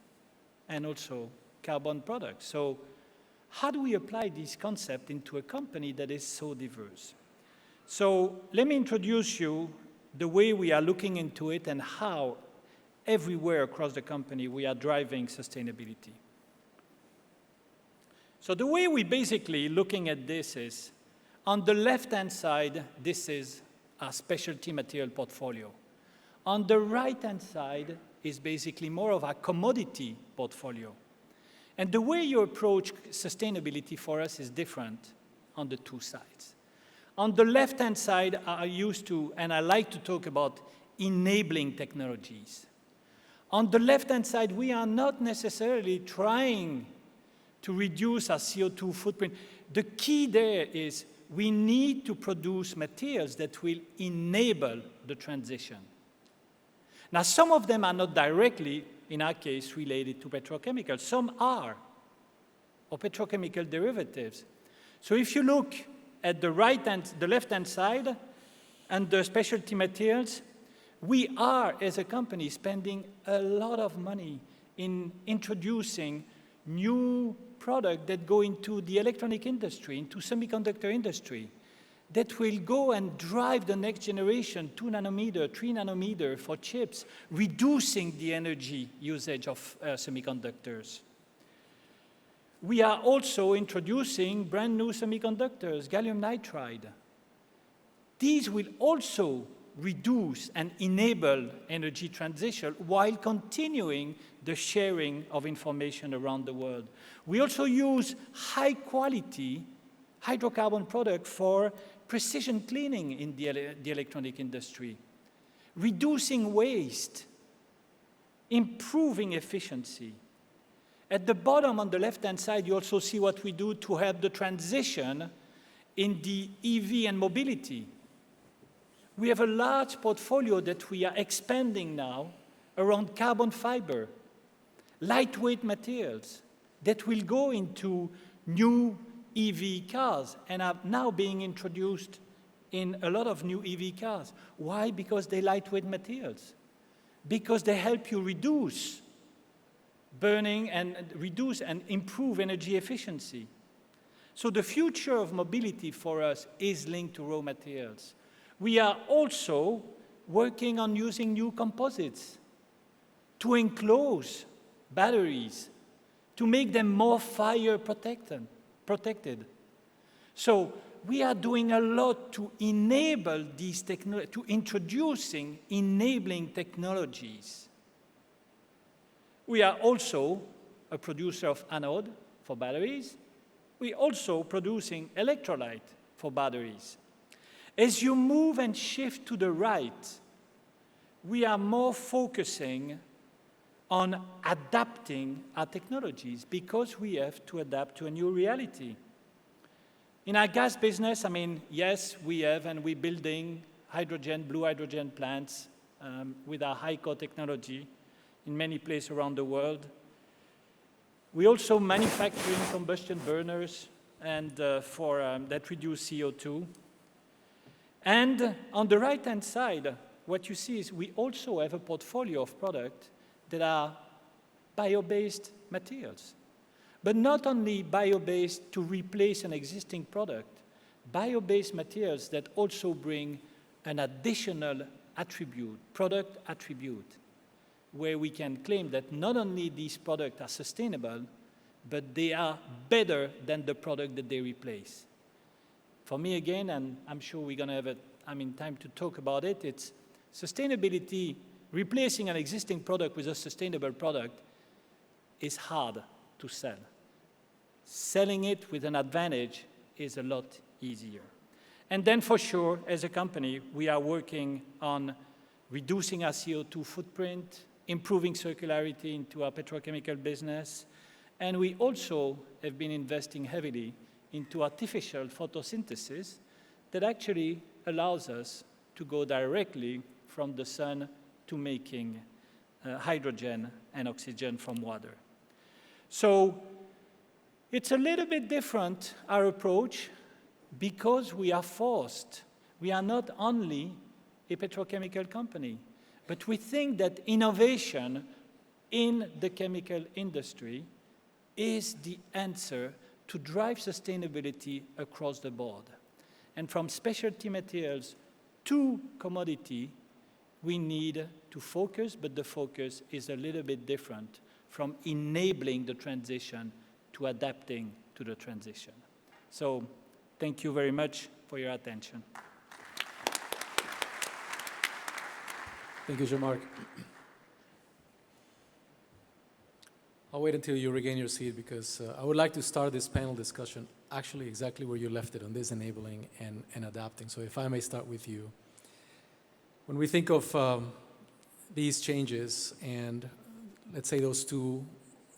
and also carbon products. So how do we apply this concept into a company that is so diverse? So let me introduce you the way we are looking into it and how everywhere across the company we are driving sustainability. So the way we basically looking at this is, on the left-hand side, this is our specialty material portfolio. On the right-hand side is basically more of a commodity portfolio. And the way you approach sustainability for us is different on the two sides. On the left-hand side, I used to, and I like to talk about enabling technologies. On the left-hand side, we are not necessarily trying to reduce our CO2 footprint. The key there is we need to produce materials that will enable the transition. Now, some of them are not directly, in our case, related to petrochemicals. Some are, or petrochemical derivatives. So if you look at the left-hand side, and the specialty materials, we are, as a company, spending a lot of money in introducing new products that go into the electronic industry, into semiconductor industry, that will go and drive the next generation, 2 nanometer, 3 nanometer for chips, reducing the energy usage of semiconductors. We are also introducing brand new semiconductors, gallium nitride. These will also reduce and enable energy transition while continuing the sharing of information around the world. We also use high-quality hydrocarbon products for precision cleaning in the electronic industry, reducing waste, improving efficiency. At the bottom on the left-hand side, you also see what we do to help the transition in the EV and mobility. We have a large portfolio that we are expanding now around carbon fiber, lightweight materials that will go into new EV cars and are now being introduced in a lot of new EV cars. Why? Because they're lightweight materials. Because they help you reduce burning and reduce and improve energy efficiency. So the future of mobility for us is linked to raw materials. We are also working on using new composites to enclose batteries, to make them more fire protected. So we are doing a lot to enable these to introducing enabling technologies. We are also a producer of anode for batteries. We're also producing electrolyte for batteries. As you move and shift to the right, we are more focusing on adapting our technologies because we have to adapt to a new reality. In our gas business, I mean, yes, we have, and we're building hydrogen, blue hydrogen plants with our high-core technology in many places around the world. We also manufacturing combustion burners and that reduce CO2. And on the right-hand side, what you see is we also have a portfolio of products that are bio-based materials. But not only bio-based to replace an existing product, bio-based materials that also bring an additional attribute, product attribute, where we can claim that not only these products are sustainable, but they are better than the product that they replace. For me, again, and I'm sure we're going to have time to talk about it, it's sustainability. Replacing an existing product with a sustainable product is hard to sell. Selling it with an advantage is a lot easier. And then for sure, as a company, we are working on reducing our CO2 footprint, improving circularity into our petrochemical business, and we also have been investing heavily into artificial photosynthesis that actually allows us to go directly from the sun to making hydrogen and oxygen from water. So it's a little bit different, our approach, because we are forced. We are not only a petrochemical company, but we think that innovation in the chemical industry is the answer to drive sustainability across the board. And from specialty materials to commodity, we need to focus, but the focus is a little bit different from enabling the transition to adapting to the transition. So thank you very much for your attention. Thank you, Jean-Marc. I'll wait until you regain your seat because I would like to start this panel discussion actually exactly where you left it, on this enabling and adapting. So if I may start with you. When we think of these changes and let's say those two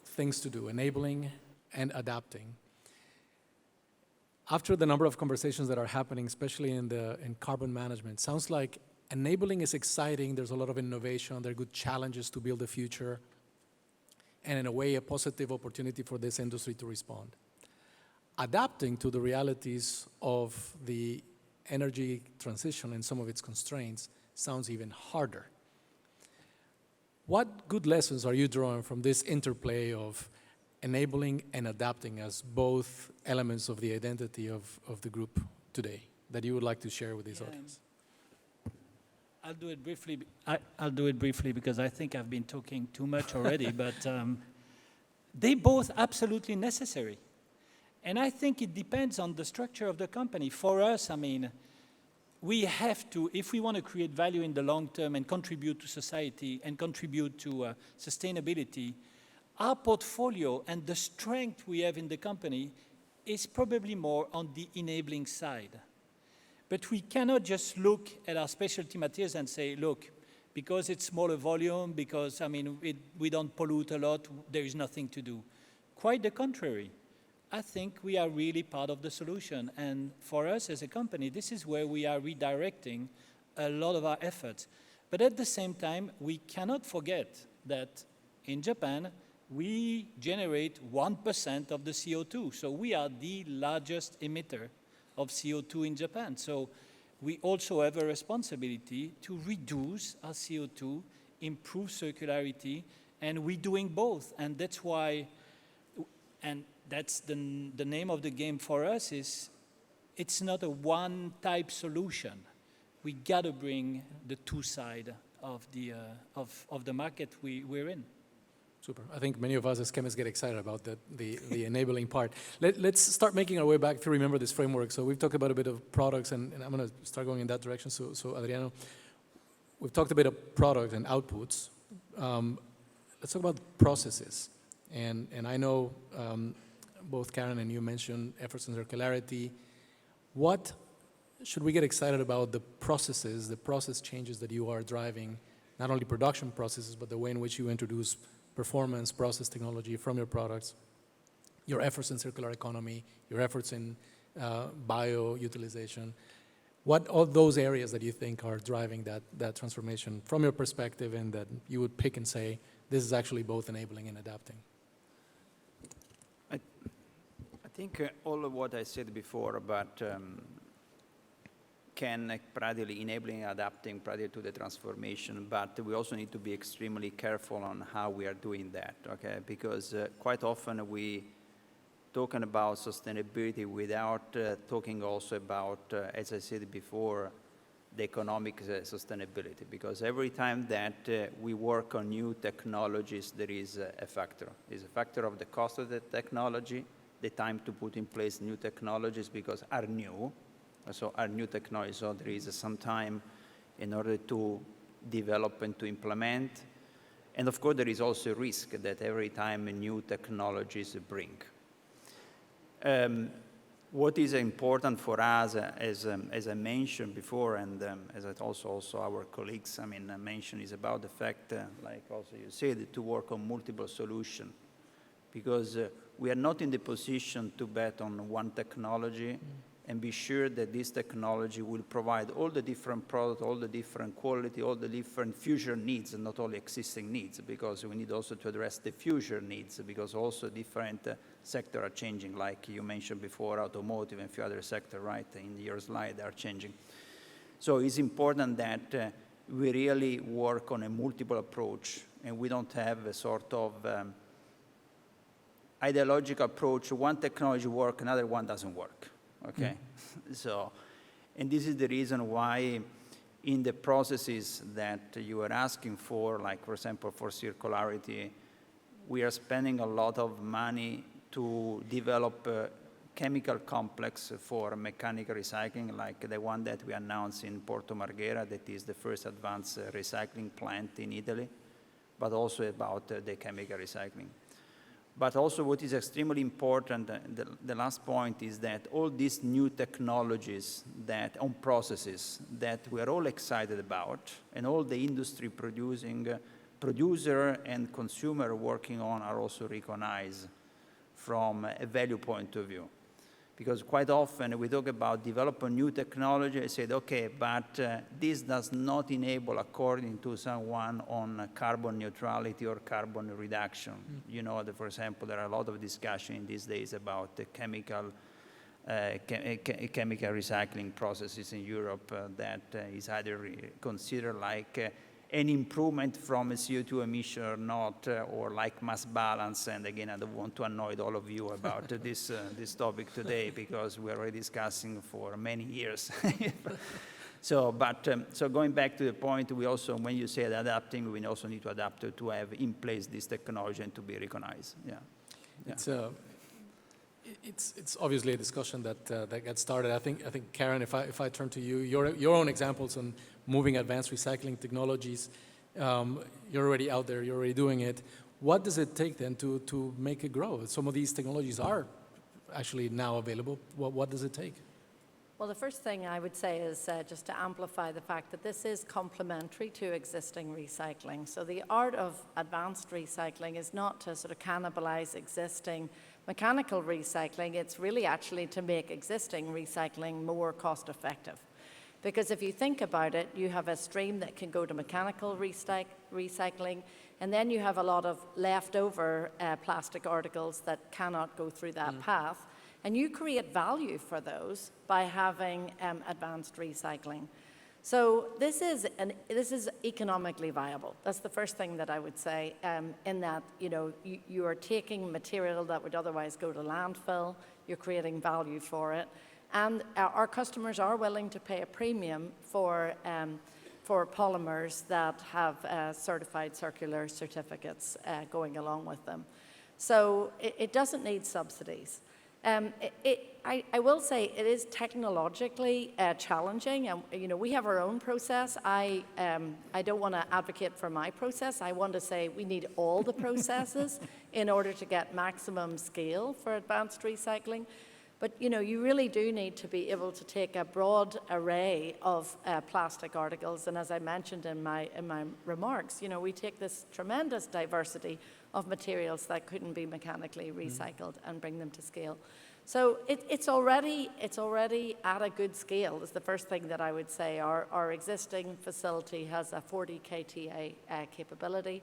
things to do, enabling and adapting, after the number of conversations that are happening, especially in carbon management, sounds like enabling is exciting, there's a lot of innovation, there are good challenges to build the future, and in a way, a positive opportunity for this industry to respond. Adapting to the realities of the energy transition and some of its constraints sounds even harder. What good lessons are you drawing from this interplay of enabling and adapting as both elements of the identity of the group today that you would like to share with this audience? I'll do it briefly. I'll do it briefly because I think I've been talking too much already, but they both absolutely necessary. And I think it depends on the structure of the company. For us, I mean, we have to, if we want to create value in the long term and contribute to society and contribute to sustainability, our portfolio and the strength we have in the company is probably more on the enabling side. But we cannot just look at our specialty materials and say, look, because it's smaller volume, because, I mean, we don't pollute a lot, there is nothing to do. Quite the contrary. I think we are really part of the solution. And for us as a company, this is where we are redirecting a lot of our efforts. But at the same time, we cannot forget that in Japan, we generate 1% of the CO2. So we are the largest emitter of CO2 in Japan. So we also have a responsibility to reduce our CO2, improve circularity, and we're doing both. And that's why, and that's the name of the game for us is, it's not a one-type solution. We gotta bring the two sides of the market we're in. Super. I think many of us as chemists get excited about the enabling part. Let's start making our way back to remember this framework. So we've talked about a bit of products, and I'm going to start going in that direction. So Adriano, we've talked a bit of products and outputs. Let's talk about processes. And I know both Karen and you mentioned efforts in circularity. What should we get excited about the processes, the process changes that you are driving, not only production processes, but the way in which you introduce performance, process technology from your products, your efforts in circular economy, your efforts in bio-utilization. What are those areas that you think are driving that transformation from your perspective, and that you would pick and say, this is actually both enabling and adapting? I think all of what I said before about can practically enabling and adapting practically to the transformation, but we also need to be extremely careful on how we are doing that, okay? Because quite often we talking about sustainability without talking also about, as I said before, the economic sustainability. Because every time that we work on new technologies, there is a factor. There's a factor of the cost of the technology, the time to put in place new technologies because are new. So our new technology, so there is some time in order to develop and to implement. And of course, there is also a risk that every time new technologies bring. What is important for us, as I mentioned before, and as also our colleagues, mentioned, is about the fact, like also you said, to work on multiple solutions. Because we are not in the position to bet on one technology and be sure that this technology will provide all the different products, all the different quality, all the different future needs, and not only existing needs, because we need also to address the future needs, because also different sectors are changing, like you mentioned before, automotive and a few other sectors, right, in your slide are changing. So it's important that we really work on a multiple approach, and we don't have a sort of ideological approach. One technology works, another one doesn't work. Okay, so, and this is the reason why in the processes that you are asking for, like for example, for circularity, we are spending a lot of money to develop a chemical complex for mechanical recycling, like the one that we announced in Porto Marghera, that is the first advanced recycling plant in Italy, but also about the chemical recycling. But also what is extremely important, the last point, is that all these new technologies that on processes that we are all excited about, and all the industry producer and consumer working on are also recognized from a value point of view. Because quite often we talk about developing new technology, I said, okay, but this does not enable, according to someone, on carbon neutrality or carbon reduction. You know, for example, there are a lot of discussion in these days about the chemical recycling processes in Europe that is either considered like an improvement from a CO2 emission or not, or like mass balance. And again, I don't want to annoy all of you about this topic today, because we're already discussing for many years. So going back to the point, we also, when you say adapting, we also need to adapt to have in place this technology and to be recognized. Yeah. It's obviously a discussion that gets started. I think Karen, if I turn to you, your own examples on moving advanced recycling technologies, you're already out there, you're already doing it. What does it take then to make it grow? Some of these technologies are actually now available. What does it take? Well, the first thing I would say is just to amplify the fact that this is complementary to existing recycling. So the art of advanced recycling is not to sort of cannibalize existing mechanical recycling. It's really actually to make existing recycling more cost effective. Because if you think about it, you have a stream that can go to mechanical recycling, and then you have a lot of leftover plastic articles that cannot go through that path. And you create value for those by having advanced recycling. So this is economically viable. That's the first thing that I would say, in that you are taking material that would otherwise go to landfill, you're creating value for it, and our customers are willing to pay a premium for polymers that have certified circular certificates going along with them. So it doesn't need subsidies. I will say it is technologically challenging, and we have our own process. I don't want to advocate for my process. I want to say we need all the processes in order to get maximum scale for advanced recycling. But you really do need to be able to take a broad array of plastic articles, and as I mentioned in my remarks, we take this tremendous diversity of materials that couldn't be mechanically recycled and bring them to scale. So it's already at a good scale, is the first thing that I would say. Our existing facility has a 40 KTA capability,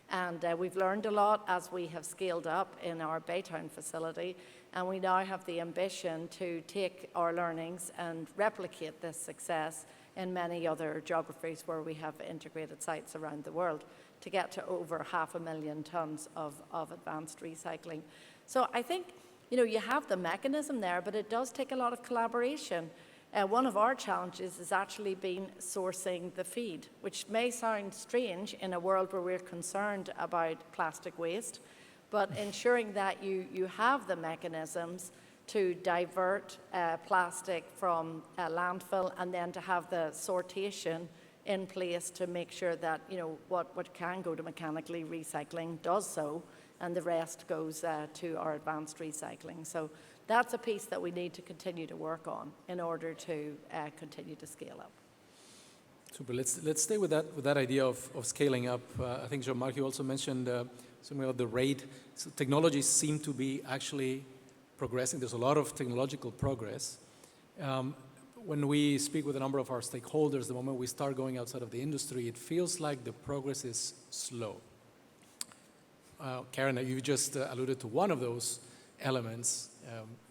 and we've learned a lot as we have scaled up in our Baytown facility, and we now have the ambition to take our learnings and replicate this success in many other geographies where we have integrated sites around the world to get to over 500,000 tons of advanced recycling. So I think you have the mechanism there, but it does take a lot of collaboration. One of our challenges has actually been sourcing the feed, which may sound strange in a world where we're concerned about plastic waste, but ensuring that you have the mechanisms to divert plastic from landfill, and then to have the sortation in place to make sure that what can go to mechanically recycling does so, and the rest goes to our advanced recycling. So that's a piece that we need to continue to work on in order to continue to scale up. Super. Let's stay with that idea of scaling up. I think Jean-Marc, you also mentioned something about the rate. So technologies seem to be actually progressing. There's a lot of technological progress. When we speak with a number of our stakeholders, the moment we start going outside of the industry, it feels like the progress is slow. Karen, you just alluded to one of those elements,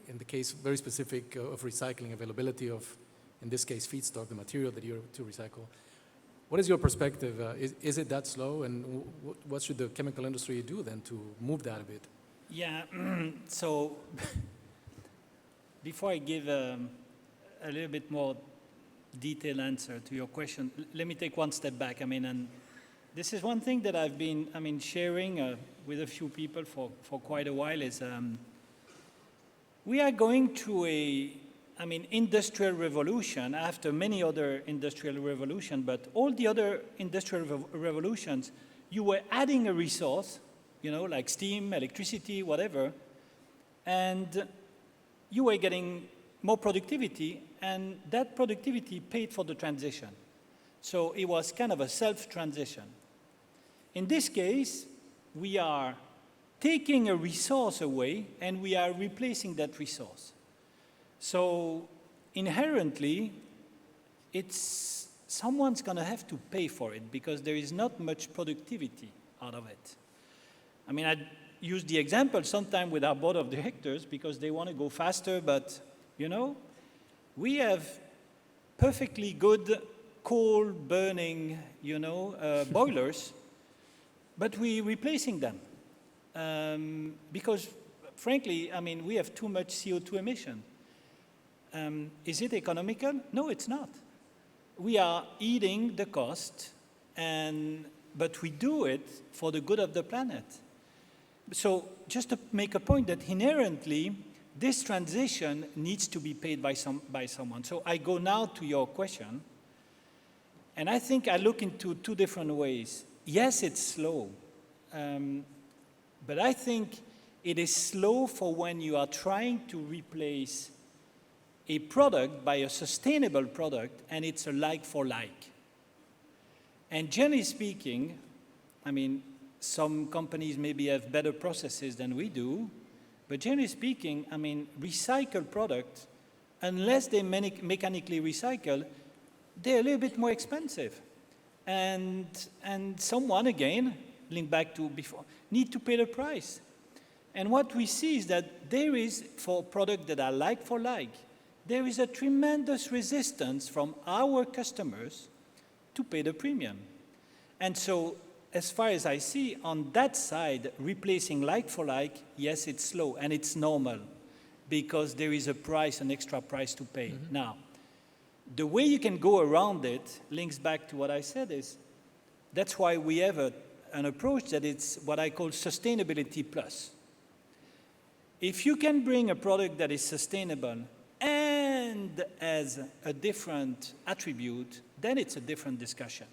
in the case very specific of recycling, availability of, in this case, feedstock, the material that you're to recycle. What is your perspective? Is it that slow, and what should the chemical industry do then to move that a bit? Yeah, so before I give a little bit more detailed answer to your question, let me take one step back. And this is one thing that I've been, sharing with a few people for quite a while is we are going through industrial revolution after many other industrial revolutions, but all the other industrial revolutions, you were adding a resource, like steam, electricity, whatever, and you were getting more productivity, and that productivity paid for the transition. So it was kind of a self-transition. In this case, we are taking a resource away, and we are replacing that resource. So inherently, someone's going to have to pay for it, because there is not much productivity out of it. I use the example sometime with our board of directors because they want to go faster, but, we have perfectly good coal-burning, boilers, but we're replacing them because, frankly, we have too much CO2 emission. Is it economical? No, it's not. We are eating the cost, but we do it for the good of the planet. So just to make a point that inherently, this transition needs to be paid by someone. So I go now to your question, and I think I look into two different ways. Yes, it's slow, but I think it is slow for when you are trying to replace a product by a sustainable product, and it's a like for like. And generally speaking, some companies maybe have better processes than we do, but generally speaking, recycled product, unless they mechanically recycle, they're a little bit more expensive. And someone, again, link back to before, need to pay the price. And what we see is that there is, for products that are like for like, there is a tremendous resistance from our customers to pay the premium. And so, as far as I see, on that side, replacing like for like, yes, it's slow, and it's normal, because there is a price, an extra price to pay. Mm-hmm. Now, the way you can go around it links back to what I said is, that's why we have an approach that it's what I call sustainability plus. If you can bring a product that is sustainable and has a different attribute, then it's a different discussion.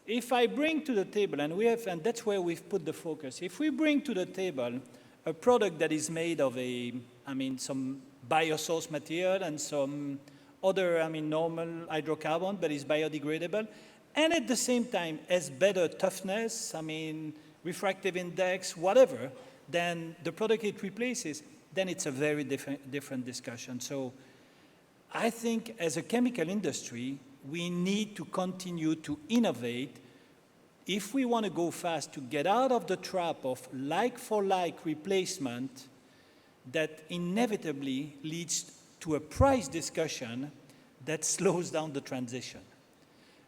If I bring to the table, and that's where we've put the focus, if we bring to the table a product that is made of some biosource material and some other, normal hydrocarbon, but is biodegradable, and at the same time has better toughness, refractive index, whatever, than the product it replaces, then it's a very different discussion. So I think as a chemical industry, we need to continue to innovate if we want to go fast, to get out of the trap of like-for-like replacement that inevitably leads to a price discussion that slows down the transition.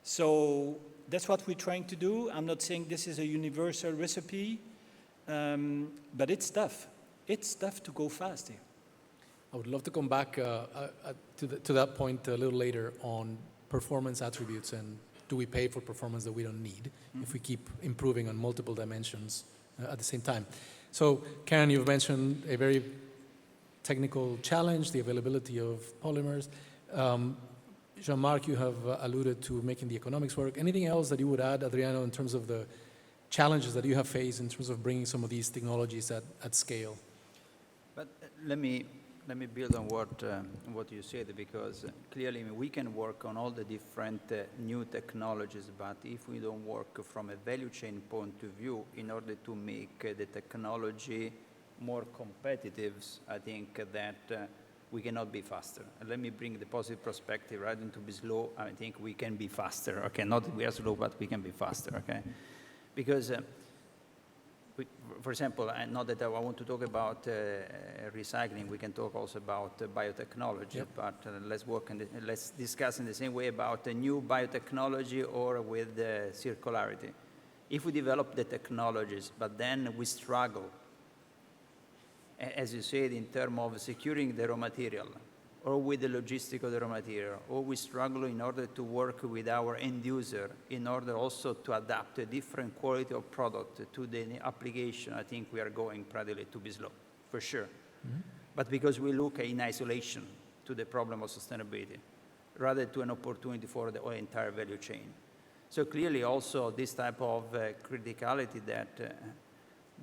So that's what we're trying to do. I'm not saying this is a universal recipe, but it's tough. It's tough to go fast here. I would love to come back to that point a little later on performance attributes and do we pay for performance that we don't need if we keep improving on multiple dimensions at the same time. So, Karen, you've mentioned a very technical challenge, the availability of polymers. Jean-Marc, you have alluded to making the economics work. Anything else that you would add, Adriano, in terms of the challenges that you have faced in terms of bringing some of these technologies at scale? But let me build on what you said, because clearly we can work on all the different new technologies, but if we don't work from a value chain point of view in order to make the technology more competitive, I think that we cannot be faster. And let me bring the positive perspective. Rather than to be slow, I think we can be faster. Okay, not that we are slow, but we can be faster. Okay, because. For example, not that I want to talk about recycling, we can talk also about biotechnology, yep. But let's discuss in the same way about a new biotechnology or with circularity. If we develop the technologies, but then we struggle, as you said, in terms of securing the raw material, or with the logistics of the raw material, or we struggle in order to work with our end user, in order also to adapt a different quality of product to the application, I think we are going probably to be slow, for sure. Mm-hmm. But because we look in isolation to the problem of sustainability, rather to an opportunity for the entire value chain. So clearly also this type of criticality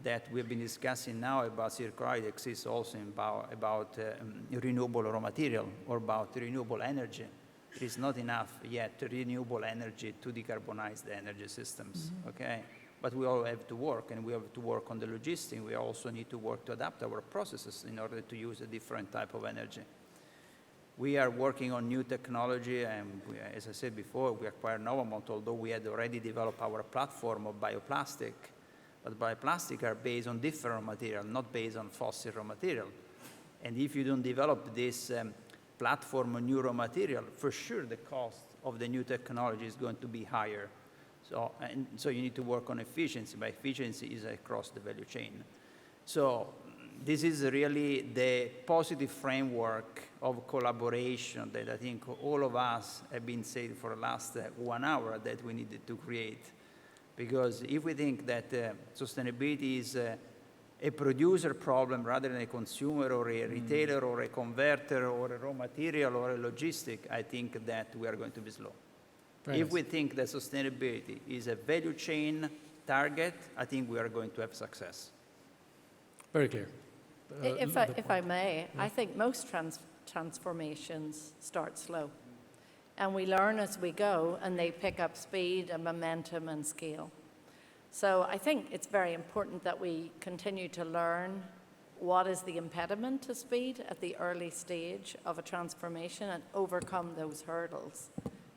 that we've been discussing now about circularity exists also about renewable raw material or about renewable energy. It is not enough yet renewable energy to decarbonize the energy systems, mm-hmm. Okay? But we all have to work, and we have to work on the logistics. We also need to work to adapt our processes in order to use a different type of energy. We are working on new technology, and as I said before, we acquired Novamont, although we had already developed our platform of bioplastic. But bioplastic are based on different raw material, not based on fossil raw material. And if you don't develop this platform of new raw material, for sure the cost of the new technology is going to be higher. So you need to work on efficiency, but efficiency is across the value chain. So this is really the positive framework of collaboration that I think all of us have been saying for the last 1 hour that we needed to create. Because if we think that sustainability is a producer problem rather than a consumer or a retailer or a converter or a raw material or a logistic, I think that we are going to be slow. Right. If we think that sustainability is a value chain target, I think we are going to have success. Very clear. If I may, yeah. I think most transformations start slow. And we learn as we go, and they pick up speed and momentum and scale. So I think it's very important that we continue to learn what is the impediment to speed at the early stage of a transformation and overcome those hurdles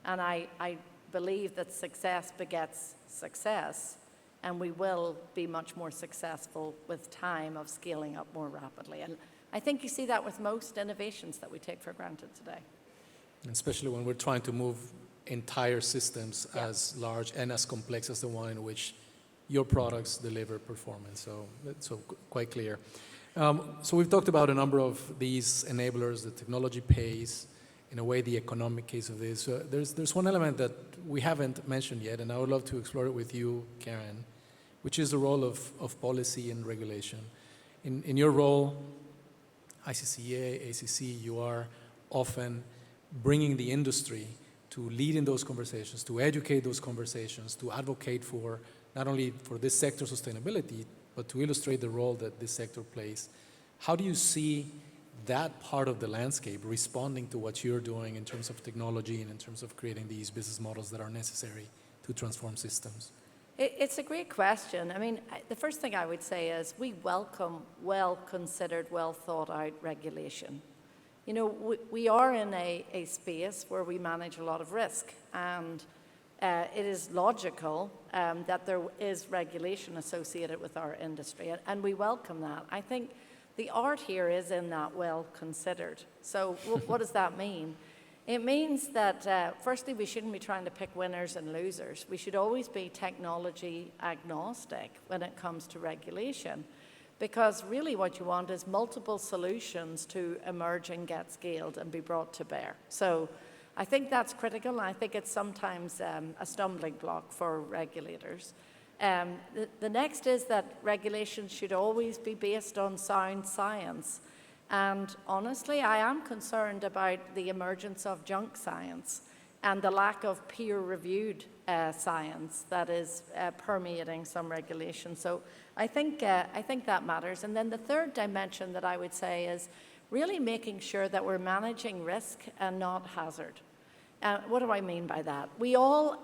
And I believe that success begets success, and we will be much more successful with time of scaling up more rapidly. And I think you see that with most innovations that we take for granted today. Especially when we're trying to move entire systems as large and as complex as the one in which your products deliver performance. So that's quite clear. So we've talked about a number of these enablers. The technology pays, in a way, the economic case of this. There's one element that we haven't mentioned yet, and I would love to explore it with you, Karen, which is the role of policy and regulation. In your role, ICCA, ACC, you are often bringing the industry to lead in those conversations, to educate those conversations, to advocate for not only for this sector sustainability, but to illustrate the role that this sector plays. How do you see that part of the landscape responding to what you're doing in terms of technology and in terms of creating these business models that are necessary to transform systems? It's a great question. I mean, the first thing I would say is we welcome well-considered, well-thought-out regulation. You know, we are in a space where we manage a lot of risk, and it is logical that there is regulation associated with our industry, and we welcome that. I think the art here is in that well-considered. So what does that mean? It means that, firstly, we shouldn't be trying to pick winners and losers. We should always be technology agnostic when it comes to regulation, because really what you want is multiple solutions to emerge and get scaled and be brought to bear. So I think that's critical, and I think it's sometimes a stumbling block for regulators. The next is that regulations should always be based on sound science. And honestly, I am concerned about the emergence of junk science and the lack of peer-reviewed science that is permeating some regulation. So I think that matters. And then the third dimension that I would say is really making sure that we're managing risk and not hazard. What do I mean by that? We all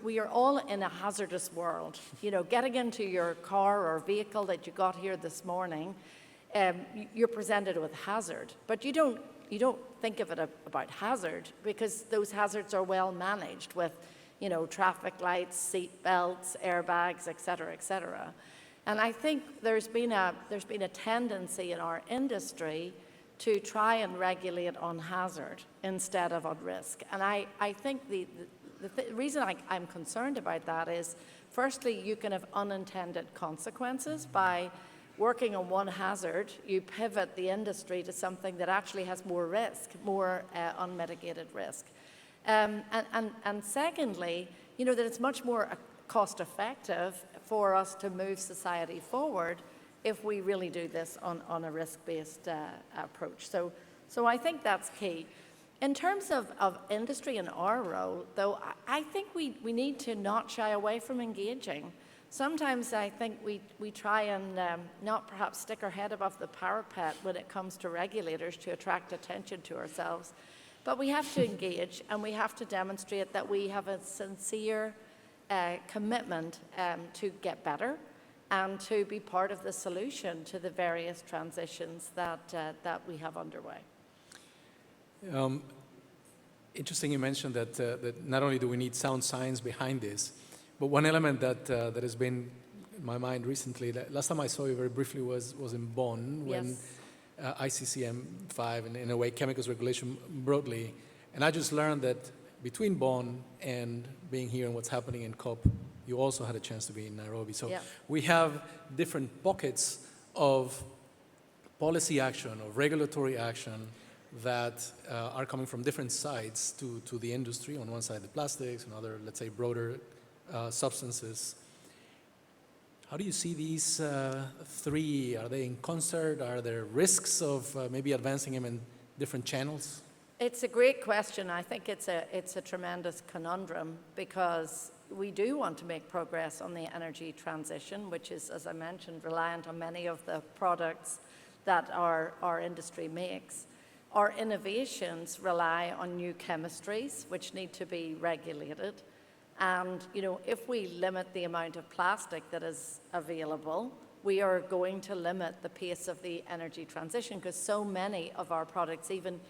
we are all in a hazardous world. You know, getting into your car or vehicle that you got here this morning, you're presented with hazard, but you don't think of it about hazard, because those hazards are well managed with, you know, traffic lights, seat belts, airbags, et cetera, et cetera. And I think there's been a tendency in our industry to try and regulate on hazard instead of on risk. And I think the reason I'm concerned about that is, firstly, you can have unintended consequences by working on one hazard. You pivot the industry to something that actually has more risk, more unmitigated risk. And secondly, you know, that it's much more cost effective for us to move society forward if we really do this on a risk-based approach. So I think that's key. In terms of industry and our role, though, I think we need to not shy away from engaging. Sometimes I think we try and not perhaps stick our head above the parapet when it comes to regulators to attract attention to ourselves. But we have to engage, and we have to demonstrate that we have a sincere commitment to get better and to be part of the solution to the various transitions that we have underway. Interesting you mentioned that not only do we need sound science behind this, but one element that has been in my mind recently, last time I saw you very briefly was in Bonn, when ICCM 5, and in a way chemicals regulation broadly, and I just learned that between Bonn and being here and what's happening in COP, you also had a chance to be in Nairobi. So we have different pockets of policy action, of regulatory action that are coming from different sides to the industry. On one side, the plastics, and other, let's say, broader substances. How do you see these three? Are they in concert? Are there risks of maybe advancing them in different channels? It's a great question. I think it's a tremendous conundrum, because we do want to make progress on the energy transition, which is, as I mentioned, reliant on many of the products that our industry makes. Our innovations rely on new chemistries, which need to be regulated. And, you know, if we limit the amount of plastic that is available, we are going to limit the pace of the energy transition, because so many of our products, even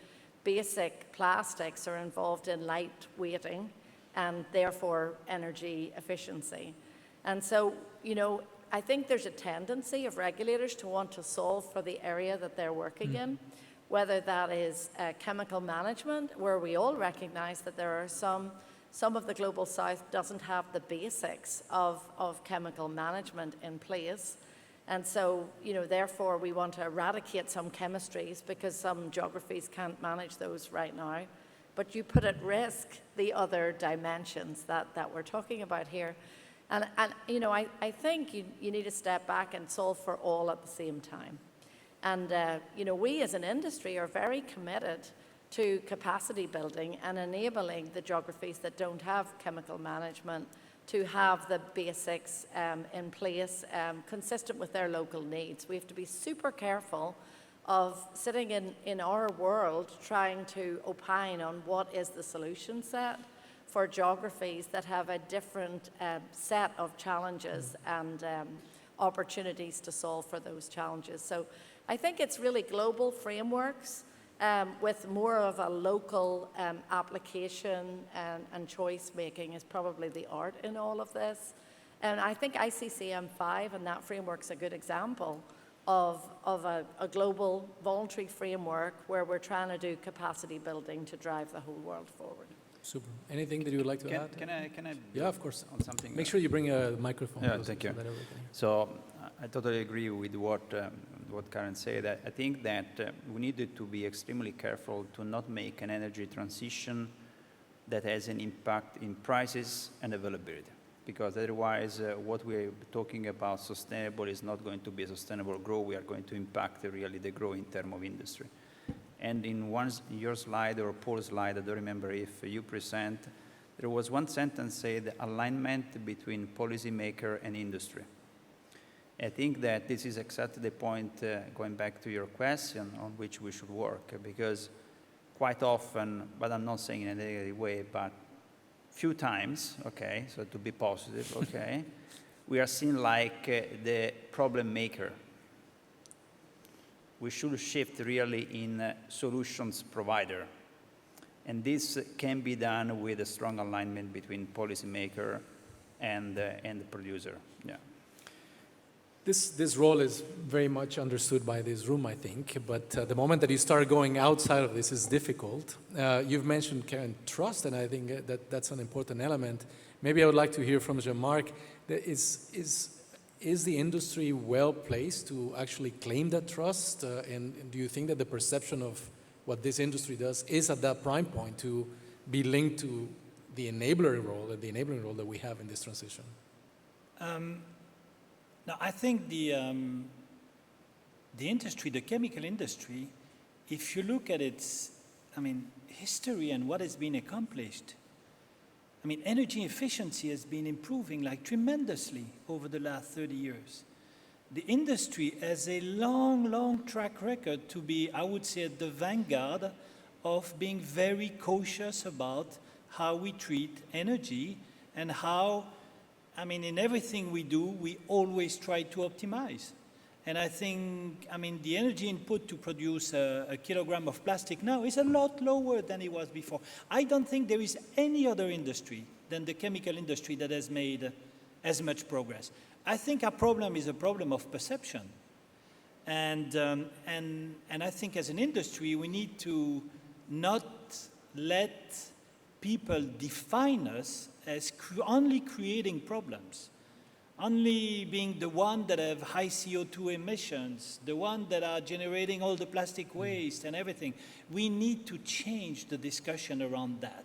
basic plastics are involved in light weighting and therefore energy efficiency. And so, you know, I think there's a tendency of regulators to want to solve for the area that they're working in, whether that is chemical management, where we all recognize that there are some of the global south doesn't have the basics of chemical management in place. And so, you know, therefore we want to eradicate some chemistries because some geographies can't manage those right now. But you put at risk the other dimensions that we're talking about here. And you know, I think you need to step back and solve for all at the same time. And, you know, we as an industry are very committed to capacity building and enabling the geographies that don't have chemical management to have the basics in place consistent with their local needs. We have to be super careful of sitting in our world trying to opine on what is the solution set for geographies that have a different set of challenges and opportunities to solve for those challenges. So I think it's really global frameworks with more of a local application and choice making is probably the art in all of this. And I think ICCM5 and that framework's a good example of a global voluntary framework where we're trying to do capacity building to drive the whole world forward. Super. Anything that you would like to add? Can I Yeah, of course. on something? Make sure you bring a microphone. Yeah, thank you. So I totally agree with what Karen said. I think that we needed to be extremely careful to not make an energy transition that has an impact in prices and availability, because otherwise what we're talking about sustainable is not going to be a sustainable growth. We are going to impact really the growth in terms of industry. And in your slide or Paul's slide, I don't remember if you present, there was one sentence said alignment between policymaker and industry. I think that this is exactly the point, going back to your question, on which we should work, because quite often, but I'm not saying in a negative way, but few times, okay, so to be positive, okay, we are seen like the problem maker. We should shift really in solutions provider. And this can be done with a strong alignment between policymaker and the producer, yeah. This role is very much understood by this room, I think, but the moment that you start going outside of this is difficult. You've mentioned, Karen, trust, and I think that's an important element. Maybe I would like to hear from Jean-Marc. Is the industry well placed to actually claim that trust? And do you think that the perception of what this industry does is at that prime point to be linked to the enabling role that we have in this transition? Now, I think the industry, the chemical industry, if you look at its, history and what has been accomplished, energy efficiency has been improving like tremendously over the last 30 years. The industry has a long, long track record to be, I would say, at the vanguard of being very cautious about how we treat energy and how, in everything we do, we always try to optimize. And I think, the energy input to produce a kilogram of plastic now is a lot lower than it was before. I don't think there is any other industry than the chemical industry that has made as much progress. I think our problem is a problem of perception. And I think as an industry, we need to not let people define us as only creating problems, only being the one that have high CO2 emissions, the one that are generating all the plastic waste and everything. We need to change the discussion around that.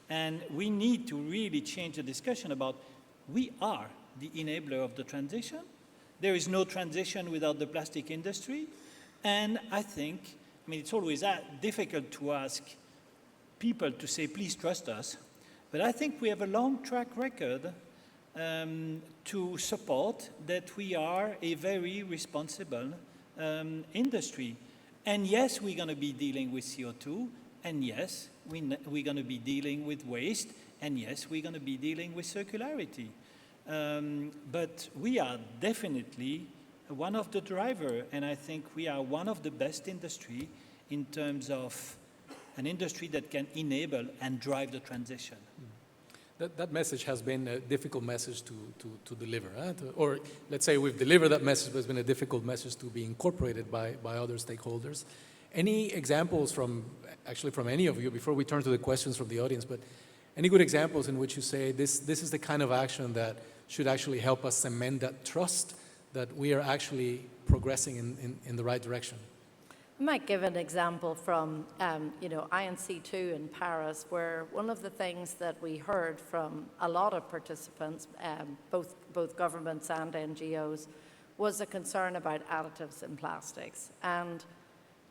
And we need to really change the discussion about we are the enabler of the transition. There is no transition without the plastic industry. And I think, it's always difficult to ask people to say, please trust us. But I think we have a long track record to support that we are a very responsible industry. And yes, we're going to be dealing with CO2. And yes, we're going to be dealing with waste. And yes, we're going to be dealing with circularity. But we are definitely one of the drivers. And I think we are one of the best industry in terms of an industry that can enable and drive the transition. That message has been a difficult message to deliver. Or let's say we've delivered that message, but it's been a difficult message to be incorporated by other stakeholders. Any examples from any of you, before we turn to the questions from the audience, but any good examples in which you say this is the kind of action that should actually help us cement that trust that we are actually progressing in the right direction? I might give an example from, INC2 in Paris, where one of the things that we heard from a lot of participants, both governments and NGOs, was a concern about additives in plastics. And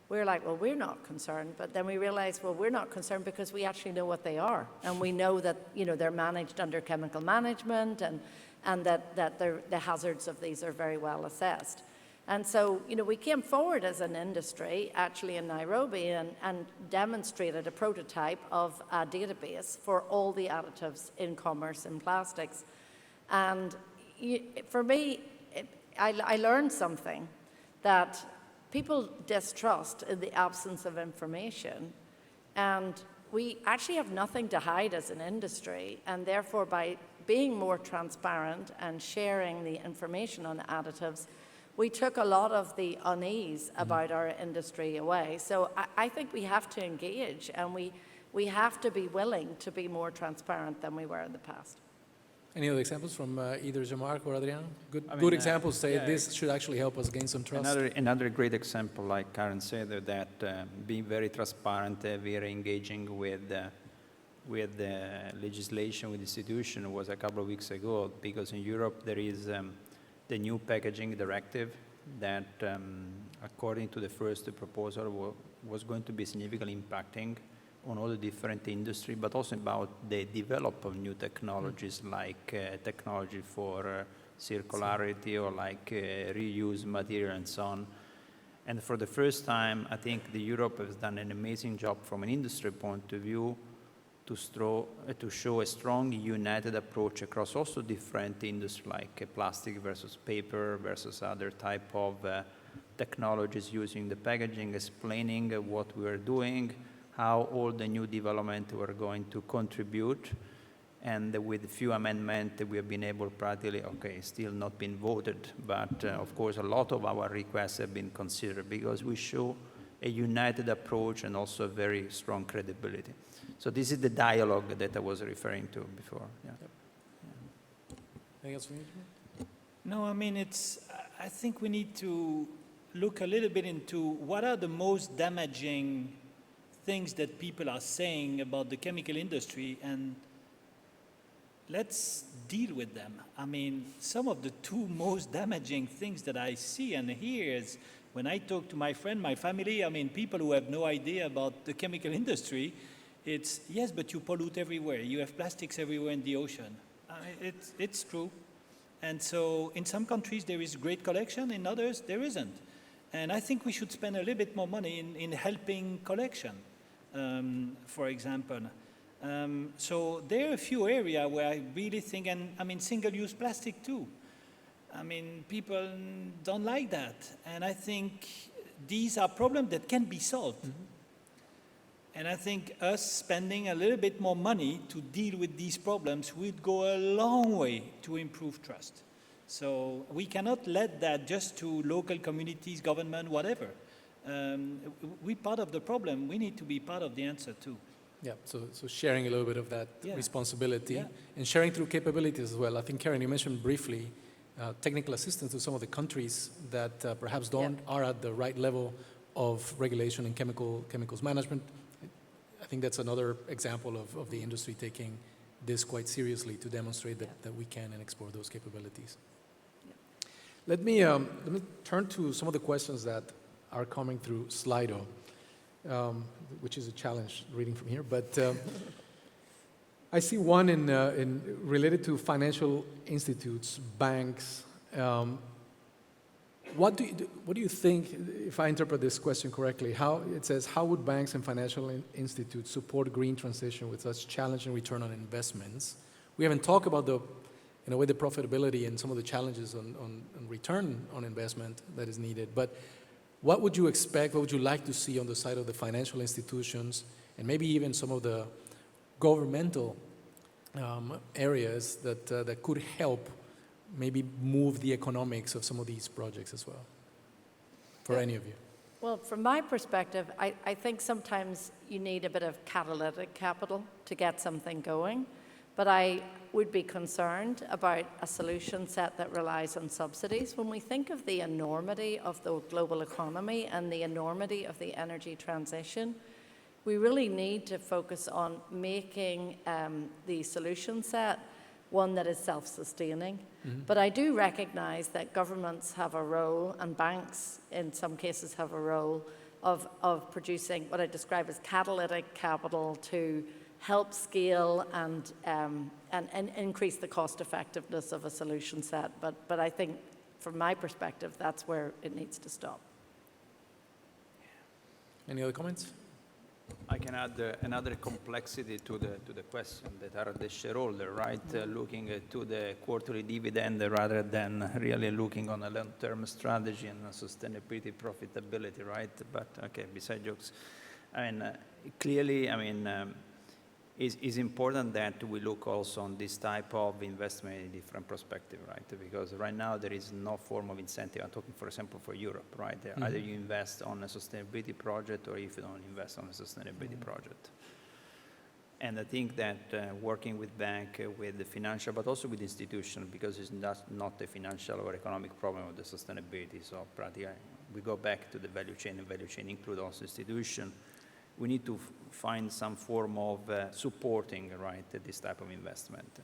we're like, well, we're not concerned. But then we realized, well, we're not concerned because we actually know what they are. And we know that, they're managed under chemical management and that the hazards of these are very well assessed. And so, we came forward as an industry, actually in Nairobi, and demonstrated a prototype of a database for all the additives in commerce in plastics. And for me, I learned something, that people distrust in the absence of information. And we actually have nothing to hide as an industry. And therefore, by being more transparent and sharing the information on additives, we took a lot of the unease about our industry away. So I think we have to engage, and we have to be willing to be more transparent than we were in the past. Any other examples from either Jean-Marc or Adriano? Good examples say this should actually help us gain some trust. Another great example, like Karen said, that being very transparent, we are engaging with legislation, with institution, was a couple of weeks ago, because in Europe there is the new packaging directive that, according to the first proposal, was going to be significantly impacting on all the different industry, but also about the development of new technologies, like technology for circularity or like reuse material and so on. And for the first time, I think Europe has done an amazing job from an industry point of view to show a strong, united approach across also different industries, like plastic versus paper versus other type of technologies using the packaging, explaining what we are doing, how all the new development were going to contribute. And with a few amendments, we have been able practically, still not been voted, but of course a lot of our requests have been considered because we show a united approach and also a very strong credibility. So this is the dialogue that I was referring to before. Yeah. Yep. Anything else from you, Jimmy? No, I think we need to look a little bit into what are the most damaging things that people are saying about the chemical industry, and let's deal with them. Some of the two most damaging things that I see and hear is when I talk to my friend, my family, people who have no idea about the chemical industry, it's, yes, but you pollute everywhere. You have plastics everywhere in the ocean. It's true. And so in some countries there is great collection, in others there isn't. And I think we should spend a little bit more money in helping collection, for example. So there are a few areas where I really think, and single-use plastic too. People don't like that. And I think these are problems that can be solved. Mm-hmm. And I think us spending a little bit more money to deal with these problems would go a long way to improve trust. So we cannot let that just to local communities, government, whatever. We're part of the problem. We need to be part of the answer too. Yeah, so sharing a little bit of that responsibility and sharing through capabilities as well. I think, Karen, you mentioned briefly technical assistance to some of the countries that perhaps are at the right level of regulation in chemicals management. I think that's another example of the industry taking this quite seriously to demonstrate that we can and explore those capabilities. Yeah. Let me turn to some of the questions that are coming through Slido, which is a challenge reading from here. But I see one in related to financial institutes, banks. What do you think, if I interpret this question correctly, it says, how would banks and financial institutes support green transition with such challenging return on investments? We haven't talked about the profitability and some of the challenges on return on investment that is needed, but what would you expect, what would you like to see on the side of the financial institutions and maybe even some of the governmental areas that could help maybe move the economics of some of these projects as well, for any of you? Well, from my perspective, I think sometimes you need a bit of catalytic capital to get something going, but I would be concerned about a solution set that relies on subsidies. When we think of the enormity of the global economy and the enormity of the energy transition, we really need to focus on making the solution set one that is self-sustaining. But I do recognize that governments have a role, and banks in some cases have a role of producing what I describe as catalytic capital to help scale and increase the cost effectiveness of a solution set. But I think from my perspective, that's where it needs to stop. Any other comments? I can add another complexity to the question that are the shareholder, right? Looking to the quarterly dividend rather than really looking on a long-term strategy and sustainability, profitability, right? But okay, besides jokes, I mean, clearly, I mean, it's important that we look also on this type of investment in different perspective, right? Because right now there is no form of incentive. I'm talking, for example, for Europe, right? Either you invest on a sustainability project or if you don't invest on a sustainability project. And I think that working with bank, with the financial, but also with institution, because it's not a financial or economic problem of the sustainability. So practically, we go back to the value chain, and value chain include also institution. We need to find some form of supporting, right, this type of investment.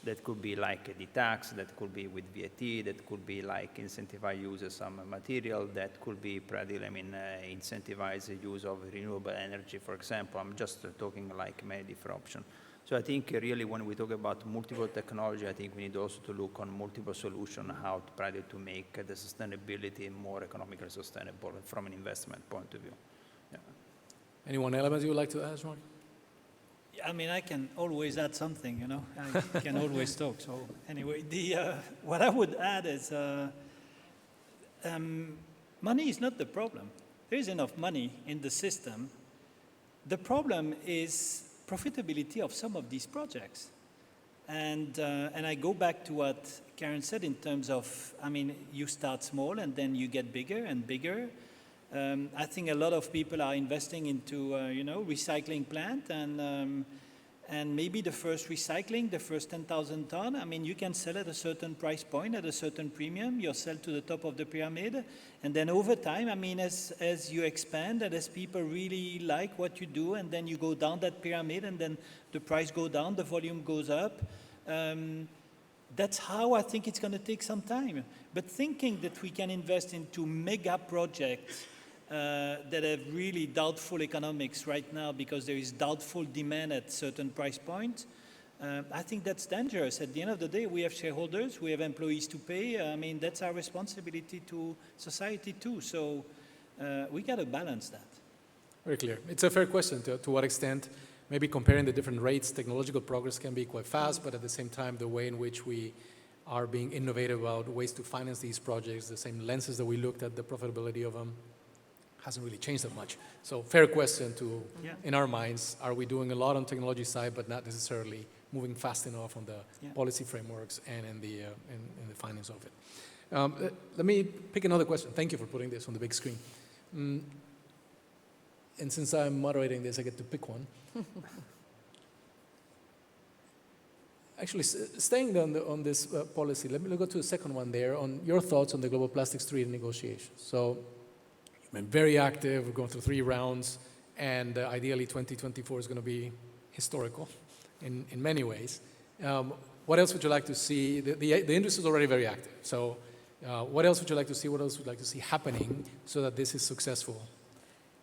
That could be like the tax, that could be with VAT, that could be like incentivize use of some material, that could be, I mean, incentivize the use of renewable energy, for example. I'm just talking like many different options. So I think really when we talk about multiple technology, I think we need also to look on multiple solutions, how to make the sustainability more economically sustainable from an investment point of view. Yeah. Anyone else you would like to add, Jean-Marc? I mean, I can always add something, you know. I can always talk. So anyway, what I would add is money is not the problem. There is enough money in the system. The problem is profitability of some of these projects. And I go back to what Karen said in terms of, I mean, you start small and then you get bigger and bigger. I think a lot of people are investing into, recycling plant and maybe the first recycling, the first 10,000 ton. I mean, you can sell at a certain price point, at a certain premium. You sell to the top of the pyramid. And then over time, I mean, as you expand and as people really like what you do, and then you go down that pyramid and then the price go down, the volume goes up. That's how I think it's going to take some time. But thinking that we can invest into mega projects that have really doubtful economics right now because there is doubtful demand at certain price points, I think that's dangerous. At the end of the day, we have shareholders, we have employees to pay. I mean, that's our responsibility to society too. So we got to balance that. Very clear. It's a fair question to what extent maybe comparing the different rates, technological progress can be quite fast, but at the same time, the way in which we are being innovative about ways to finance these projects, the same lenses that we looked at the profitability of them, hasn't really changed that much. So fair question to, in our minds, are we doing a lot on technology side, but not necessarily moving fast enough on the policy frameworks and in the finance of it. Let me pick another question. Thank you for putting this on the big screen. And since I'm moderating this, I get to pick one. Actually, staying on this policy, let me go to the second one there on your thoughts on the Global Plastics Treaty negotiations. So you've been very active, we're going through 3 rounds, and ideally 2024 is going to be historical in many ways. What else would you like to see? The industry is already very active. So what else would you like to see? What else would you like to see happening so that this is successful?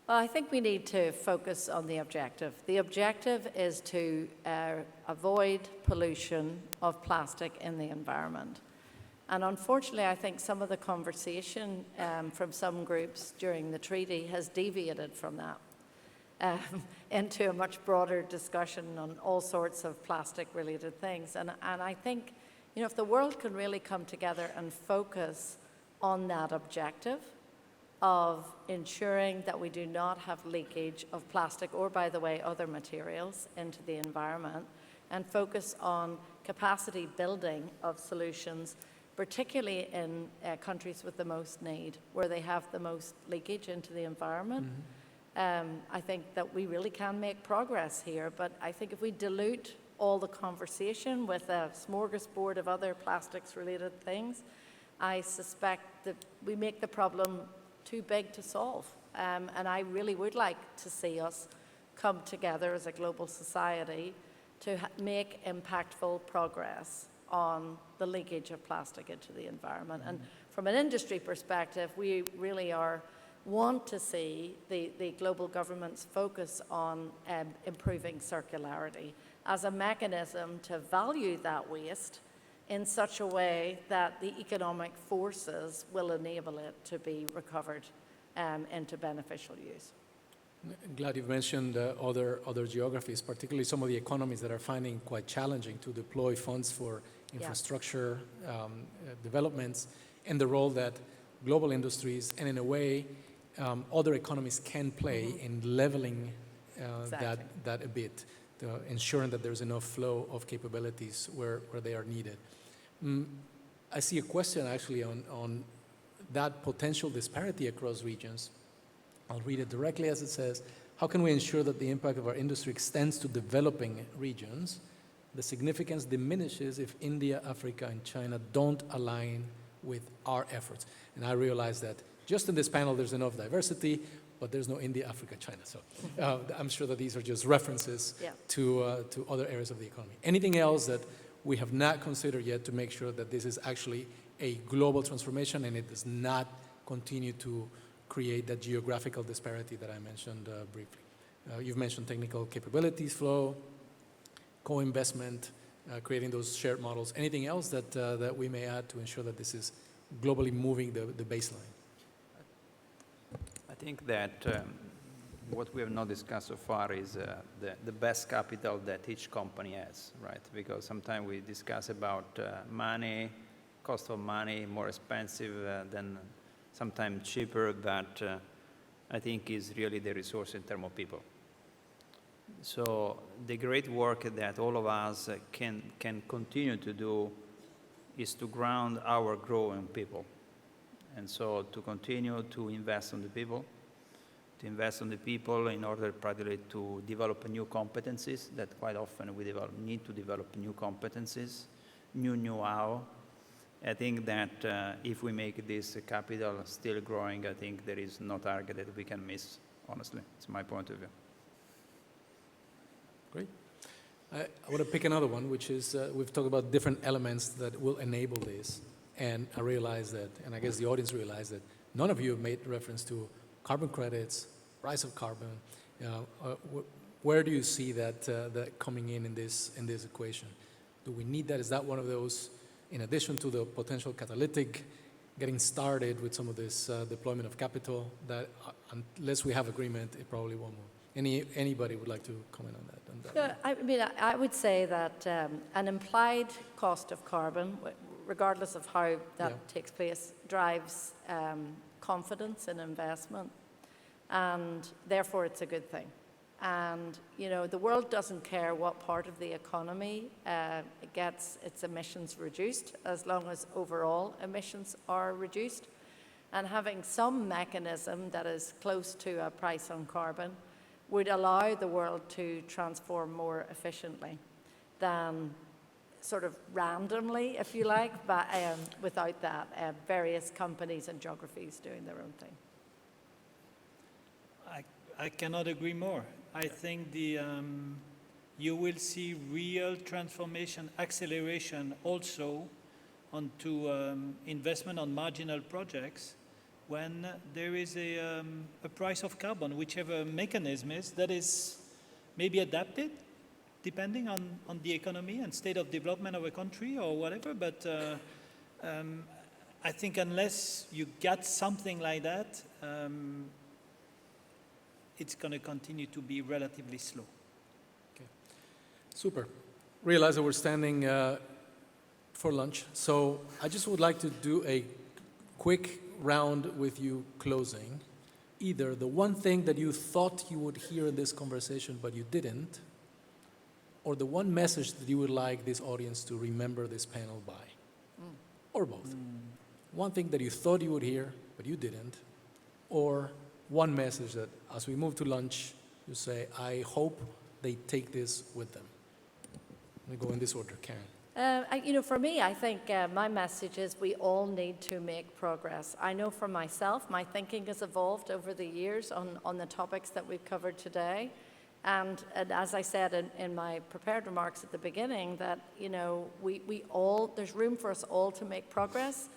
Well, I think we need to focus on the objective. The objective is to avoid pollution of plastic in the environment. And unfortunately, I think some of the conversation from some groups during the treaty has deviated from that into a much broader discussion on all sorts of plastic-related things. And I think, if the world can really come together and focus on that objective, of ensuring that we do not have leakage of plastic or, by the way, other materials into the environment, and focus on capacity building of solutions, particularly in countries with the most need, where they have the most leakage into the environment. I think that we really can make progress here, but I think if we dilute all the conversation with a smorgasbord of other plastics-related things, I suspect that we make the problem too big to solve. And I really would like to see us come together as a global society to make impactful progress on the leakage of plastic into the environment. And from an industry perspective, we really want to see the global governments focus on improving circularity as a mechanism to value that waste in such a way that the economic forces will enable it to be recovered into beneficial use. Glad you've mentioned other geographies, particularly some of the economies that are finding quite challenging to deploy funds for infrastructure developments, and the role that global industries and, in a way, other economies can play in leveling that a bit, ensuring that there's enough flow of capabilities where they are needed. I see a question actually on that potential disparity across regions. I'll read it directly as it says: how can we ensure that the impact of our industry extends to developing regions? The significance diminishes if India, Africa, and China don't align with our efforts. And I realize that just in this panel there's enough diversity, but there's no India, Africa, China. So I'm sure that these are just references to other areas of the economy. Anything else that we have not considered yet to make sure that this is actually a global transformation and it does not continue to create that geographical disparity that I mentioned briefly? You've mentioned technical capabilities flow, co-investment, creating those shared models. Anything else that we may add to ensure that this is globally moving the baseline? I think that what we have not discussed so far is the best capital that each company has, right? Because sometimes we discuss about money, cost of money, more expensive than sometimes cheaper, but I think is really the resource in terms of people. So the great work that all of us can continue to do is to ground our growth in people. And so to continue to invest on the people, in order probably to develop new competencies that quite often we need to develop new competencies, new know-how. I think that if we make this capital still growing, I think there is no target that we can miss, honestly. It's my point of view. Great. I want to pick another one, which is we've talked about different elements that will enable this. And I realize that, and I guess the audience realized that none of you have made reference to carbon credits, price of carbon. Where do you see that coming in this equation? Do we need that? Is that one of those, in addition to the potential catalytic getting started with some of this deployment of capital, that unless we have agreement, it probably won't move? Anybody would like to comment on that? I mean, I would say that an implied cost of carbon, regardless of how that takes place, drives confidence in investment, and therefore it's a good thing. And, you know, the world doesn't care what part of the economy gets its emissions reduced, as long as overall emissions are reduced. And having some mechanism that is close to a price on carbon would allow the world to transform more efficiently than sort of randomly, if you like, but without that, various companies and geographies doing their own thing. I cannot agree more. I think you will see real transformation, acceleration also onto investment on marginal projects when there is a price of carbon, whichever mechanism is, that is maybe adapted depending on the economy and state of development of a country or whatever. But I think unless you get something like that, it's going to continue to be relatively slow. Okay. Super. Realize that we're standing for lunch. So I just would like to do a quick round with you closing. Either the one thing that you thought you would hear in this conversation but you didn't, or the one message that you would like this audience to remember this panel by, or both. One thing that you thought you would hear but you didn't, or one message that as we move to lunch, you say, I hope they take this with them. Let me go in this order, Karen. For me, I think my message is we all need to make progress. I know for myself, my thinking has evolved over the years on the topics that we've covered today. And as I said in my prepared remarks at the beginning, that, there's room for us all to make progress.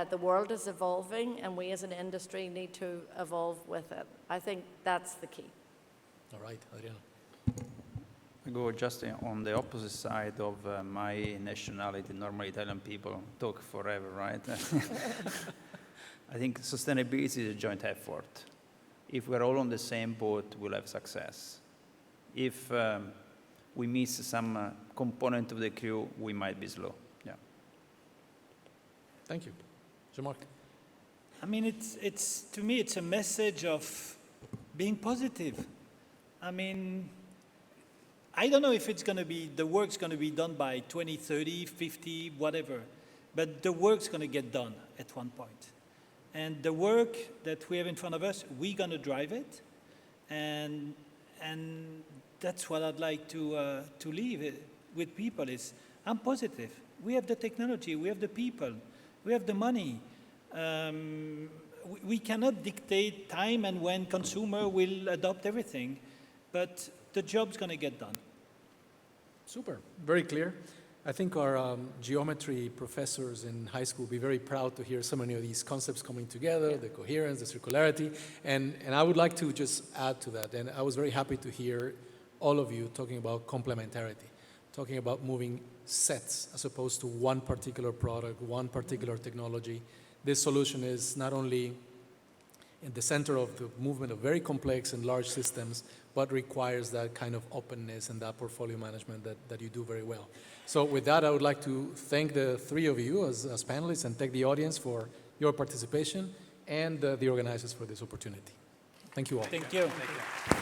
The world is evolving, and we as an industry need to evolve with it. I think that's the key. All right, Adriano. I go just on the opposite side of my nationality. Normally Italian people talk forever, right? I think sustainability is a joint effort. If we're all on the same boat, we'll have success. If we miss some component of the crew, we might be slow. Yeah. Thank you. Jean-Marc. I mean, to me, it's a message of being positive. I mean, I don't know if the work's going to be done by 20, 30, 50, whatever, but the work's going to get done at one point. And the work that we have in front of us, we're going to drive it, and that's what I'd like to leave with people is, I'm positive. We have the technology, we have the people, we have the money. We cannot dictate time and when consumer will adopt everything, but the job's going to get done. Super, very clear. I think our geometry professors in high school will be very proud to hear so many of these concepts coming together, the coherence, the circularity, and I would like to just add to that. And I was very happy to hear all of you talking about complementarity, talking about moving sets as opposed to one particular product, one particular technology. This solution is not only in the center of the movement of very complex and large systems, but requires that kind of openness and that portfolio management that you do very well. So with that, I would like to thank the three of you as panelists and thank the audience for your participation and the organizers for this opportunity. Thank you all. Thank you. Thank you.